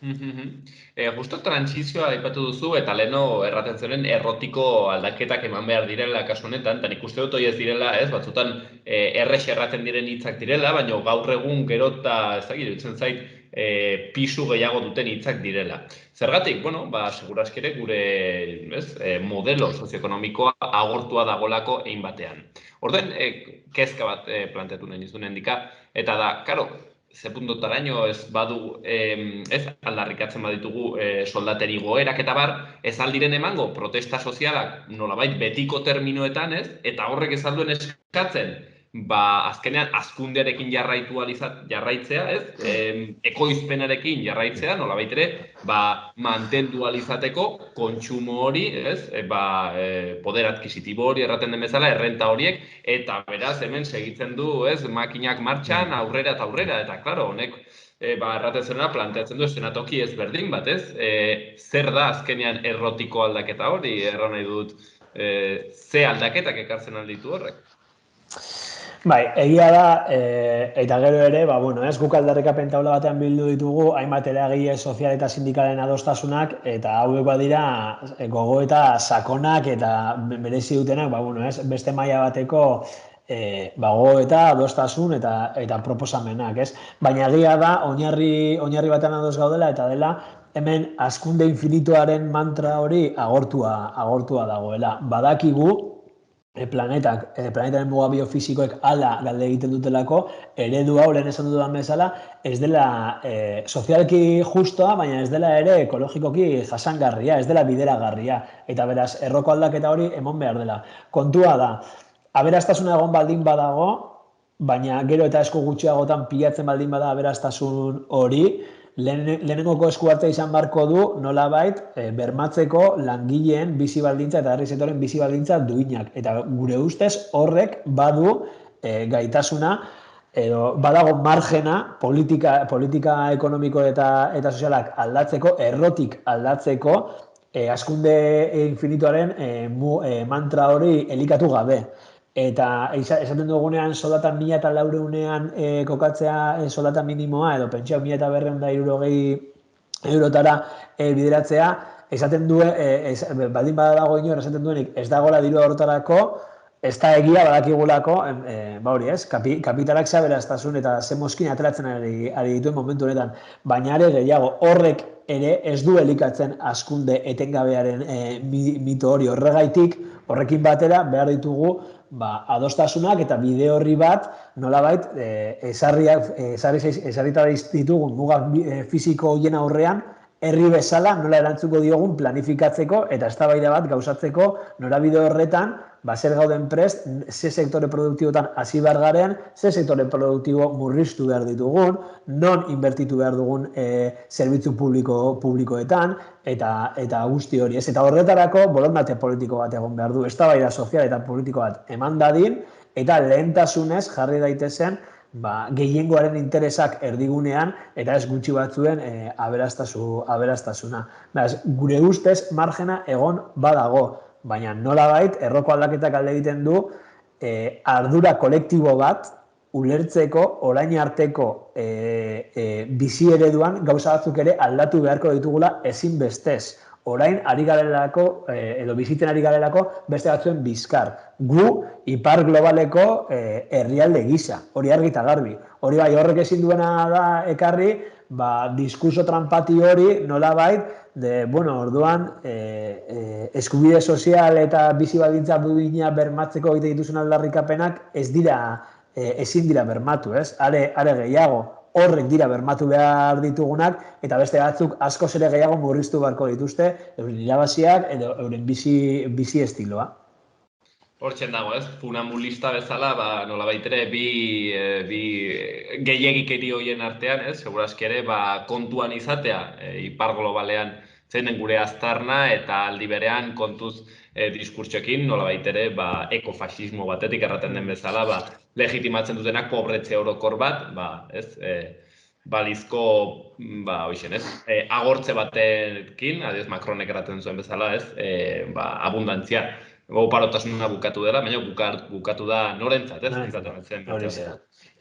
Justo transizioa aipatu duzu eta leheno erraten zenen errotiko aldaketak eman behar direla kasu honetan, eta nik uste dut hori ez direla, ez, batzutan errex erraten diren hitzak direla, baina gaur egun gero eta ez dakit, iruditzen zait, pisu gehiago duten hitzak direla. Zergatik, bueno, segurazki ere gure modelo sozioekonomikoa agortua dagolako egin batean. Orden, kezka bat planteatu nahi nizun endika, eta da, karo, ze puntotaraino ez badu, ez aldarrikatzen baditugu soldateri goerak eta bar, ez aldiren emango protesta sozialak nolabait betiko terminoetan, ez? Eta horrek ez alduen eskatzen, azkenean hazkundearekin jarraitzea, ez? Ekoizpenarekin jarraitzea, nolabait ere, mantendu alizateko kontsumo hori, ez? Poder adquisitibo hori erraten den bezala, errenta horiek, eta beraz hemen segitzen du, ez? Makinak martxan aurrera eta aurrera, eta klaro, honek erraten zena planteatzen du eszenatoki ezberdin bat, ez? Zer da azkenean errotiko aldaketa hori, erra nahi dut, ze aldaketak ekartzen alditu horrek? Bai, egia da, eta gero ere, guk aldarrikapen taula batean bildu ditugu, hainbat eragile sozial eta sindikalen adostasunak, eta hauek badira gogoeta sakonak eta merezi dutenak, beste maila bateko gogoeta, adostasun eta proposamenak, ez? Baina egia da, oinarri batean ados gaudela, eta dela, hemen hazkunde infinituaren mantra hori agortua dagoela. Badakigu, planetaren muga biofisikoek ala galde egiten dutelako, eredu hau lehen esan dudan bezala, ez dela sozialki justoa, baina ez dela ere ekologikoki jasangarria, ez dela bideragarria. Eta beraz, erroko aldaketa hori emon behar dela. Kontua da, aberastasuna egon baldin badago, baina gero eta esku gutxiagotan pilatzen baldin bada aberastasun hori, lehenengoko eskuartea izan barko du nolabait bermatzeko langileen bizi baldintza eta herri sektoren bizi baldintza duinak. Eta gure ustez horrek badu gaitasuna edo badago margena politika ekonomiko eta sozialak aldatzeko, errotik aldatzeko, hazkunde infinituaren mantra hori elikatu gabe. Eta esaten dugunean soldatan 1.400ean kokatzea soldata minimoa edo pentsioa 1.460 eurotara bideratzea, esaten du, baldin badago inor esaten duenik ez dagoela diru horretarako, ez da egia badakigulako, kapitalak zeaberastasun eta ze mozkin ateratzen ari dituen momentu honetan, baina ere gehiago horrek ere ez du elikatzen hazkunde etengabearen mito hori horregaitik, horrekin batera behar ditugu adostasunak eta bide horri bat nolabait ezarrita ditugun mugak fisiko horien aurrean herri bezala nola erantzuko diogun planifikatzeko eta eztabaida bat gauzatzeko norabide horretan zer gauden prest, ze sektore produktibotan hasi behar garen, ze sektore produktibo murriztu behar ditugun, non inbertitu behar dugun zerbitzu publikoetan, eta guzti hori. Eta horretarako borondate politiko bat egon behar du, eztabaida sozial eta politiko bat eman dadin, eta lehentasunez jarri daitezen gehiengoaren interesak erdigunean, eta ez gutxi batzuen aberastasuna. Gure ustez margena egon badago, baina nolabait erroko aldaketak alde egiten du ardura kolektibo bat ulertzeko orain arteko bizi ereduan gauza batzuk ere aldatu beharko ditugula ezinbestez. Orain ari garelako edo bizitzen ari garelako beste batzuen bizkar. Gu ipar globaleko herrialde gisa, hori argi eta garbi. Hori bai horrek ezin duena da ekarri, diskurso trampati hori nolabait, orduan eskubide sozial eta bizi baldintza duina bermatzeko egiten dituzun aldarrikapenak ezin dira bermatu, ez? Are gehiago, horrek dira bermatu behar ditugunak eta beste batzuk askoz ere gehiago murriztu beharko dituzte euren irabaziak edo euren bizi estiloa. Hortzen dago, ez? Funambulista bezala, nolabait ere bi gehiegikeri horien artean, ez? Segurazki ere, kontuan izatea, ipar globalean zeinen gure aztarna eta aldi berean kontuz diskurtsoekin, nolabait ere, ekofasismo batetik erraten den bezala, legitimatzen dutenak pobretze orokor bat, ez? Balizko, agortze batekin, adioz Macronek erraten zuen bezala, ez? Abundantzia. Oparotasuna bukatu dela, baina bukatu da norentzat, ez?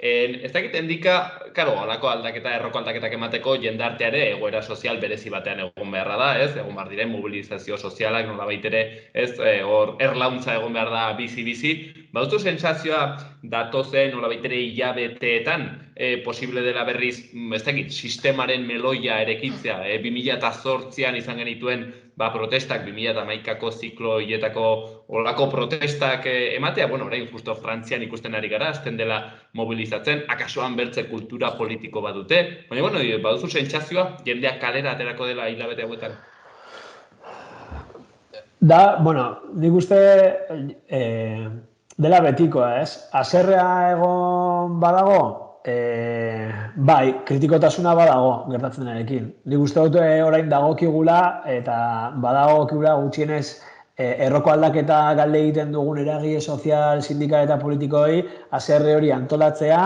Ez dakit endika, karo, halako aldaketa, erroko aldaketak emateko jendarteare egoera sozial berezi batean egon beharra da, ez? Egon behar diren mobilizazio sozialak, nolabait ere, ez? Hor, erlauntza egon behar da bizi-bizi. Baduzu sensazioa datozen, nolabait ere, hilabeteetan, posible dela berriz, ez dakit, sistemaren meloia erekitzea, 2008an izan genituen protestak, 2011ko ziklo hietako olako protestak ematea, bueno, orain justo Frantzian ikusten ari gara, azten dela mobilizatzen, akasoan bertze kultura politiko badute, baina, bueno, baduzu sentsazioa, jendeak kalera aterako dela hilabete hauetan. Bueno, nik uste dela betikoa, ez? Haserrea egon badago, bai, kritikotasuna badago gertatzen denekin. Nik uste dut orain dagokigula eta badagokigula gutxienez erroko aldaketa galde egiten dugun eragile sozial, sindikal eta politikoei haserre hori antolatzea,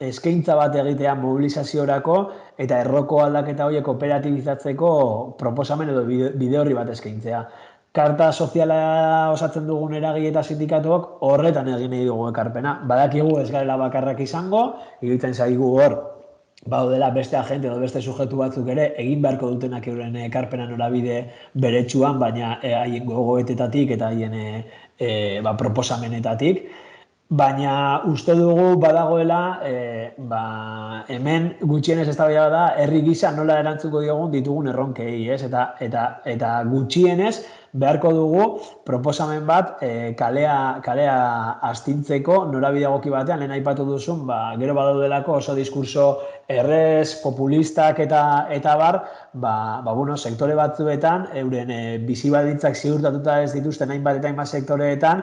eskaintza bat egitea mobilizaziorako eta erroko aldaketa horiek operatibizatzeko proposamen edo bide horri bat eskaintzea. Karta soziala osatzen dugun eragile eta sindikatuak horretan egin nahi dugu ekarpena. Badakigu ez garela bakarrak izango, iruditzen zaigu hor, baudela beste agente edo beste sujetu batzuk ere egin beharko dutenak euren ekarpena norabide beretsuan, baina haien gogoetetatik eta haien proposamenetatik. Baina uste dugu badagoela, hemen gutxienez eztabaida da herri gisa nola erantzuko diogun ditugun erronkei, ez? Eta gutxienez beharko dugu proposamen bat kalea astintzeko norabide egoki batean, lehen aipatu duzun, gero badaudelako oso diskurso errez, populistak eta bar, sektore batzuetan, euren bizi baldintzak ziurtatuta ez dituzten hainbat eta hainbat sektoreetan,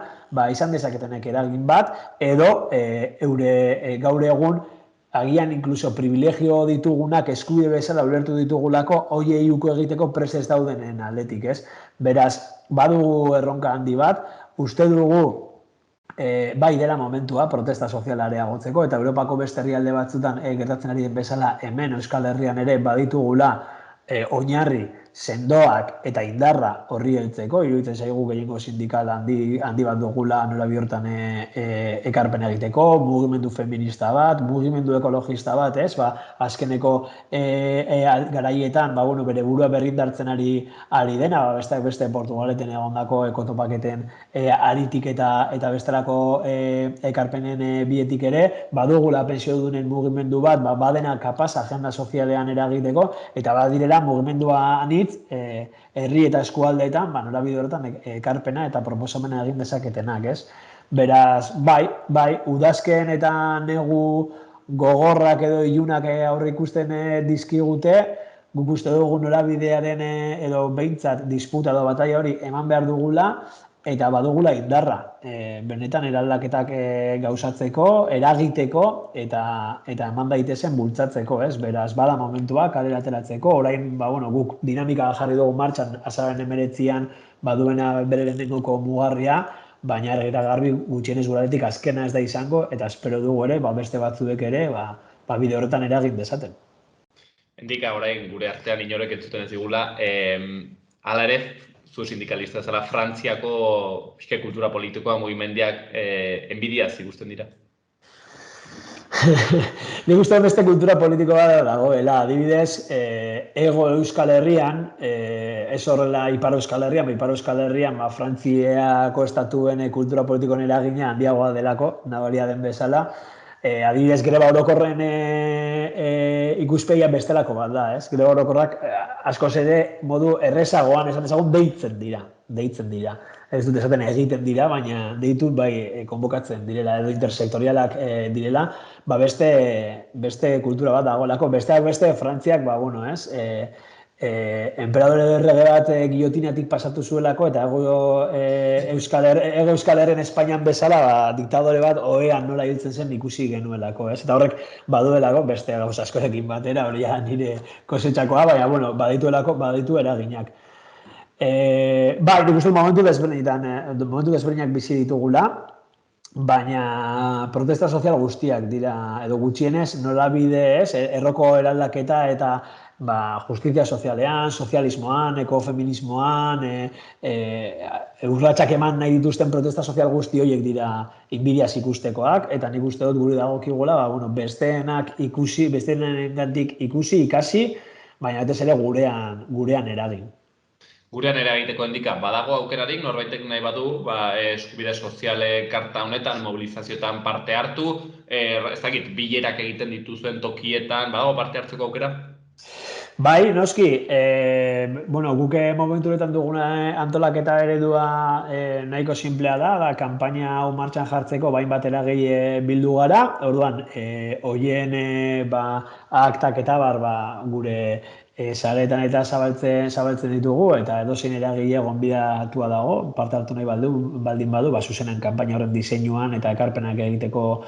izan dezaketenek eragin bat, edo eure gaur egun agian inkluso privilegio ditugunak eskubide bezala ulertu ditugulako hoiei uko egiteko prest ez daudenen aldetik, ez? Beraz, badugu erronka handi bat, uste dugu bai dela momentua protesta soziala areagotzeko eta Europako beste herrialde batzutan gertatzen ari den bezala hemen Euskal Herrian ere baditugula oinarri sendoak eta indarra horri heltzeko, iruditzen zaigu gehiengo sindikal handi bat dugula norabi hortan ekarpen egiteko, mugimendu feminista bat, mugimendu ekologista bat, ez? Azkeneko garaietan, bere burua berrindartzen ari dena, besteak beste Portugaleten egondako ekotopaketen aritik eta bestelako ekarpenen bietik ere, badugula pensiodunen mugimendu bat, badena kapaz agenda sozialean eragiteko, eta badirela mugimendua anitz, herri eta eskualdeetan, norabide horretan ekarpena eta proposamena egin dezaketenak, ez? Beraz, bai, udazken eta negu gogorrak edo ilunak aurreikusten dizkigute, guk uste dugu norabidearen edo behintzat disputa edo bataia hori eman behar dugula, eta badugula indarra, benetan eraldaketak gauzatzeko, eragiteko eta eman daitezen bultzatzeko, ez? Beraz, bada momentua kalera ateratzeko, orain, guk dinamika jarri dugu martxan, azaroaren 19an baduena bere lehenengoko mugarria, baina garbi gutxienez guraretik azkena ez da izango, eta espero dugu ere, beste batzuek ere, bide horretan eragin dezaten. Endika, orain, gure artean inorek entzuten ez digula, hala ere, zu sindikalista zela, Frantziako kultura politikoa mugimendiak enbidiaz ikusten dira? Nik uste beste kultura politikoa dagoela, adibidez, ego Euskal Herrian, ez horrela Ipar Euskal Herrian, Ipar Euskal Herrian Frantziako estatuen kultura politikoen eragina handiagoa delako, nabaria den bezala, adibidez, greba orokorren ikuspegia bestelako bat da, ez? Greba orokorrak askoz ere modu errezagoan esan dezagun deitzen dira. Ez dut esaten egiten dira, baina deitu bai konbokatzen direla edo intersektorialak direla, beste kultura bat dagoelako, besteak beste Frantziak, ez? Enperadore errege bat giotinatik pasatu zuelako eta ego Euskal Herren Espainian bezala diktadore bat ohean nola hiltzen zen ikusi genuelako, ez? Eta horrek baduelako beste gauza askorekin batera, hori nire kosetxakoa, baina baditu eraginak. Nik uste momentu desberdinak bizi ditugula, baina protesta sozial guztiak dira, edo gutxienez, norabide ez, erroko eraldaketa eta justizia sozialean, sozialismoan, ekofeminismoan, urratsak eman nahi dituzten protesta sozial guzti horiek dira inbidiaz ikustekoak, eta nik uste dut gure dagokigula, besteenak ikusi, besteenengandik ikusi, ikasi, baina ez ere gurean eragin. Gurean eragiteko handika badago aukerarik, norbaitek nahi badu, eskubide soziale karta honetan, mobilizazioetan parte hartu, ez dakit, bilerak egiten dituzuen tokietan, badago parte hartzeko aukera? Bai, noski, guk momentu honetan duguna antolaketa eredua nahiko simplea da, kanpaina hau martxan jartzeko hainbat eragile bildu gara, orduan, horien aktak eta gure saretan eta zabaltzen ditugu, eta edozein eragile gonbidatua dago, parte hartu nahi baldin badu, zuzenen kanpaina horren diseinuan eta ekarpenak egiteko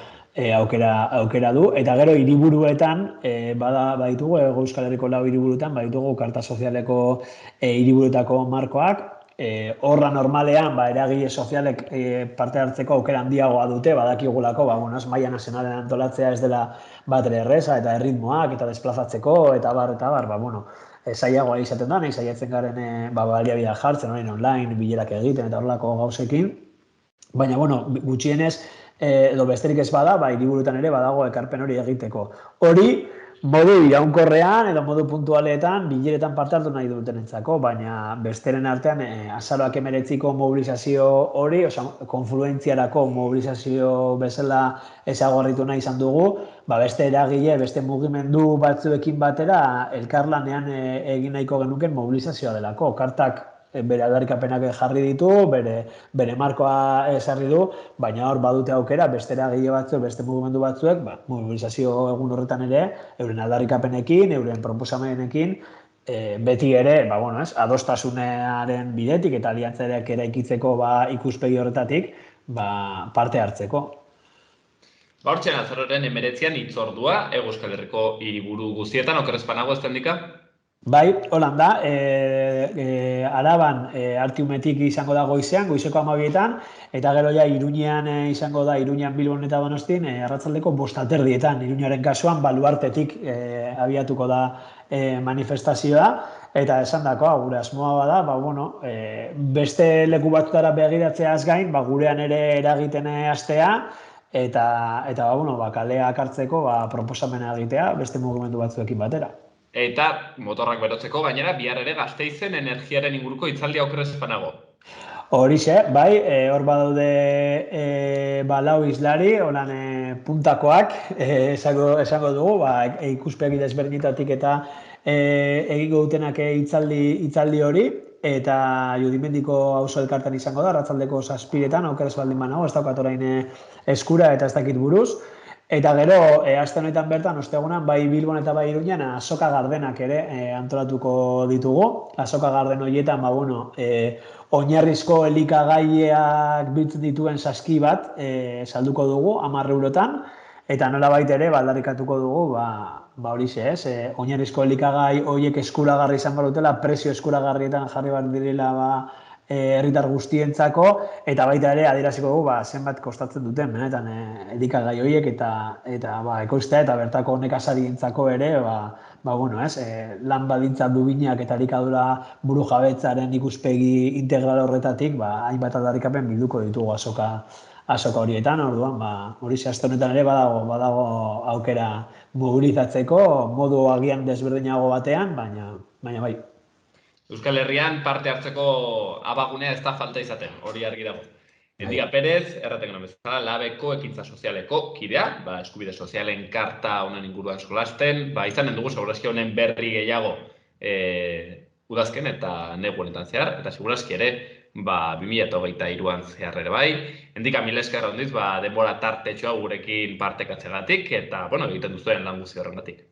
aukera du, eta gero hiriburuetan baditugu, Euskal Herriko 4 hiriburuetan baditugu karta sozialeko hiriburutako markoak, horra normalean eragile sozialek parte hartzeko aukera handiagoa dute, badakigulako, maila nazionalen antolatzea ez dela batere erreza, eta erritmoak, eta desplazatzeko, eta bar, zailagoa izaten da, nahi saiatzen garen baliabideak jartzen, online, bilerak egiten, eta horrelako gauzekin, baina, gutxienez, edo besterik ez bada, hiriburuetan ere badago ekarpen hori egiteko. Hori, modu iraunkorrean edo modu puntualetan bileretan parte hartu nahi dutenentzako, baina besteren artean azaroak 19ko mobilizazio hori, konfluentziarako mobilizazio bezala ezagorritu nahi izan dugu, beste eragile, beste mugimendu batzuekin batera elkarlanean egin nahiko genuken mobilizazioa delako. Kartak bere aldarrikapenak jarri ditu, bere markoa ezarri du, baina hor badute aukera, beste eragile batzuk, beste mugimendu batzuek, mobilizazio egun horretan ere, euren aldarrikapenekin, euren proposamenekin, beti ere, adostasunearen bidetik eta aliantzareak eraikitzeko ikuspegi horretatik, parte hartzeko. Hortxean azaroren 19an hitzordua, Euskal Herriko hiriburu guztietan, oker ez banago ez handika? Bai, holan da, Araban Artiumetik izango da goizeko 12etan, eta gero Iruñean izango da, Iruñean, Bilbon eta Donostin, arratsaldeko 5:30etan, Iruñaren kasuan, Baluartetik abiatuko da manifestazioa, eta esan dakoa, gure asmoa bada, beste leku batzutara begiratzeaz gain, gurean ere eragiten hastea, eta kaleak hartzeko proposamena egitea beste mugimendu batzuekin batera. Eta motorrak berotzeko gainera, bihar ere Gasteizen energiaren inguruko hitzaldia okerrez banago. Horixe, hor badaude 4 islari, holan puntakoak esango dugu, ikuspegi desberdinetatik eta egingo dutenak hitzaldi hori, eta Judimendiko auzo elkartean izango da, arratsaldeko 7etan, okerrez baldin banago, ez daukat orain eskura eta ez dakit buruz. Eta gero, aste honetan bertan, ostegunean, bai Bilbon eta bai Iruñan, azoka gardenak ere antolatuko ditugu. Azoka garden horietan, oinarrizko elikagaiak biltzen dituen saski bat salduko dugu, 10 eurotan, eta nolabait ere, aldarrikatuko dugu, horixe ez, oinarrizko elikagai horiek eskuragarri izan dutela, prezio eskuragarrietan jarri behar direla herritar guztientzako, eta baita ere adieraziko dugu zenbat kostatzen duten benetan elikagai horiek eta ekoiztea eta bertako nekazarientzako ere lan baldintza duinak eta elikadura burujabetzaren ikuspegi integral horretatik hainbat aldarrikapen bilduko ditugu azoka horietan, orduan horixe aste honetan ere badago aukera mobilizatzeko modu agian desberdinago batean, baina bai. Euskal Herrian parte hartzeko abagunea ez da falta izaten, hori argi dago. Endiga Perez, erraten gana bezala, Labeko ekintza sozialeko kidea, eskubide sozialen karta honen inguruan solasten, izanen dugu segurazki honen berri gehiago udazken eta neguenetan zehar, eta segurazki ere 2023an zehar ere bai. Endika mila esker handiz, denbora tartetxoa gurekin partekatzegatik, eta egiten duzuen lan guzti horrengatik.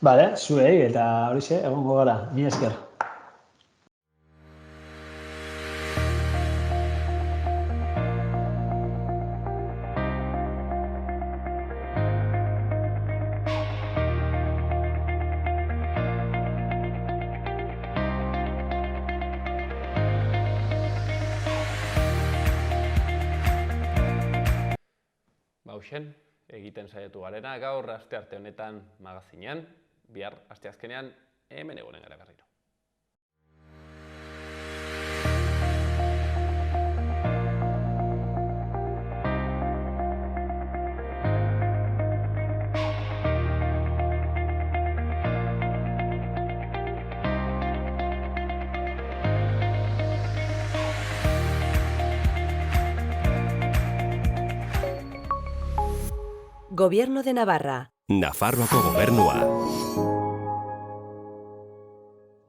Bale, zuei, eta horixe, egongo gara, mila esker. hoxen, egiten saiatu garena gaur astearte honetan magazinean, bihar asteazkenean hemen egonen gara berriro. Gobierno de Navarra. Nafarroako Gobernua.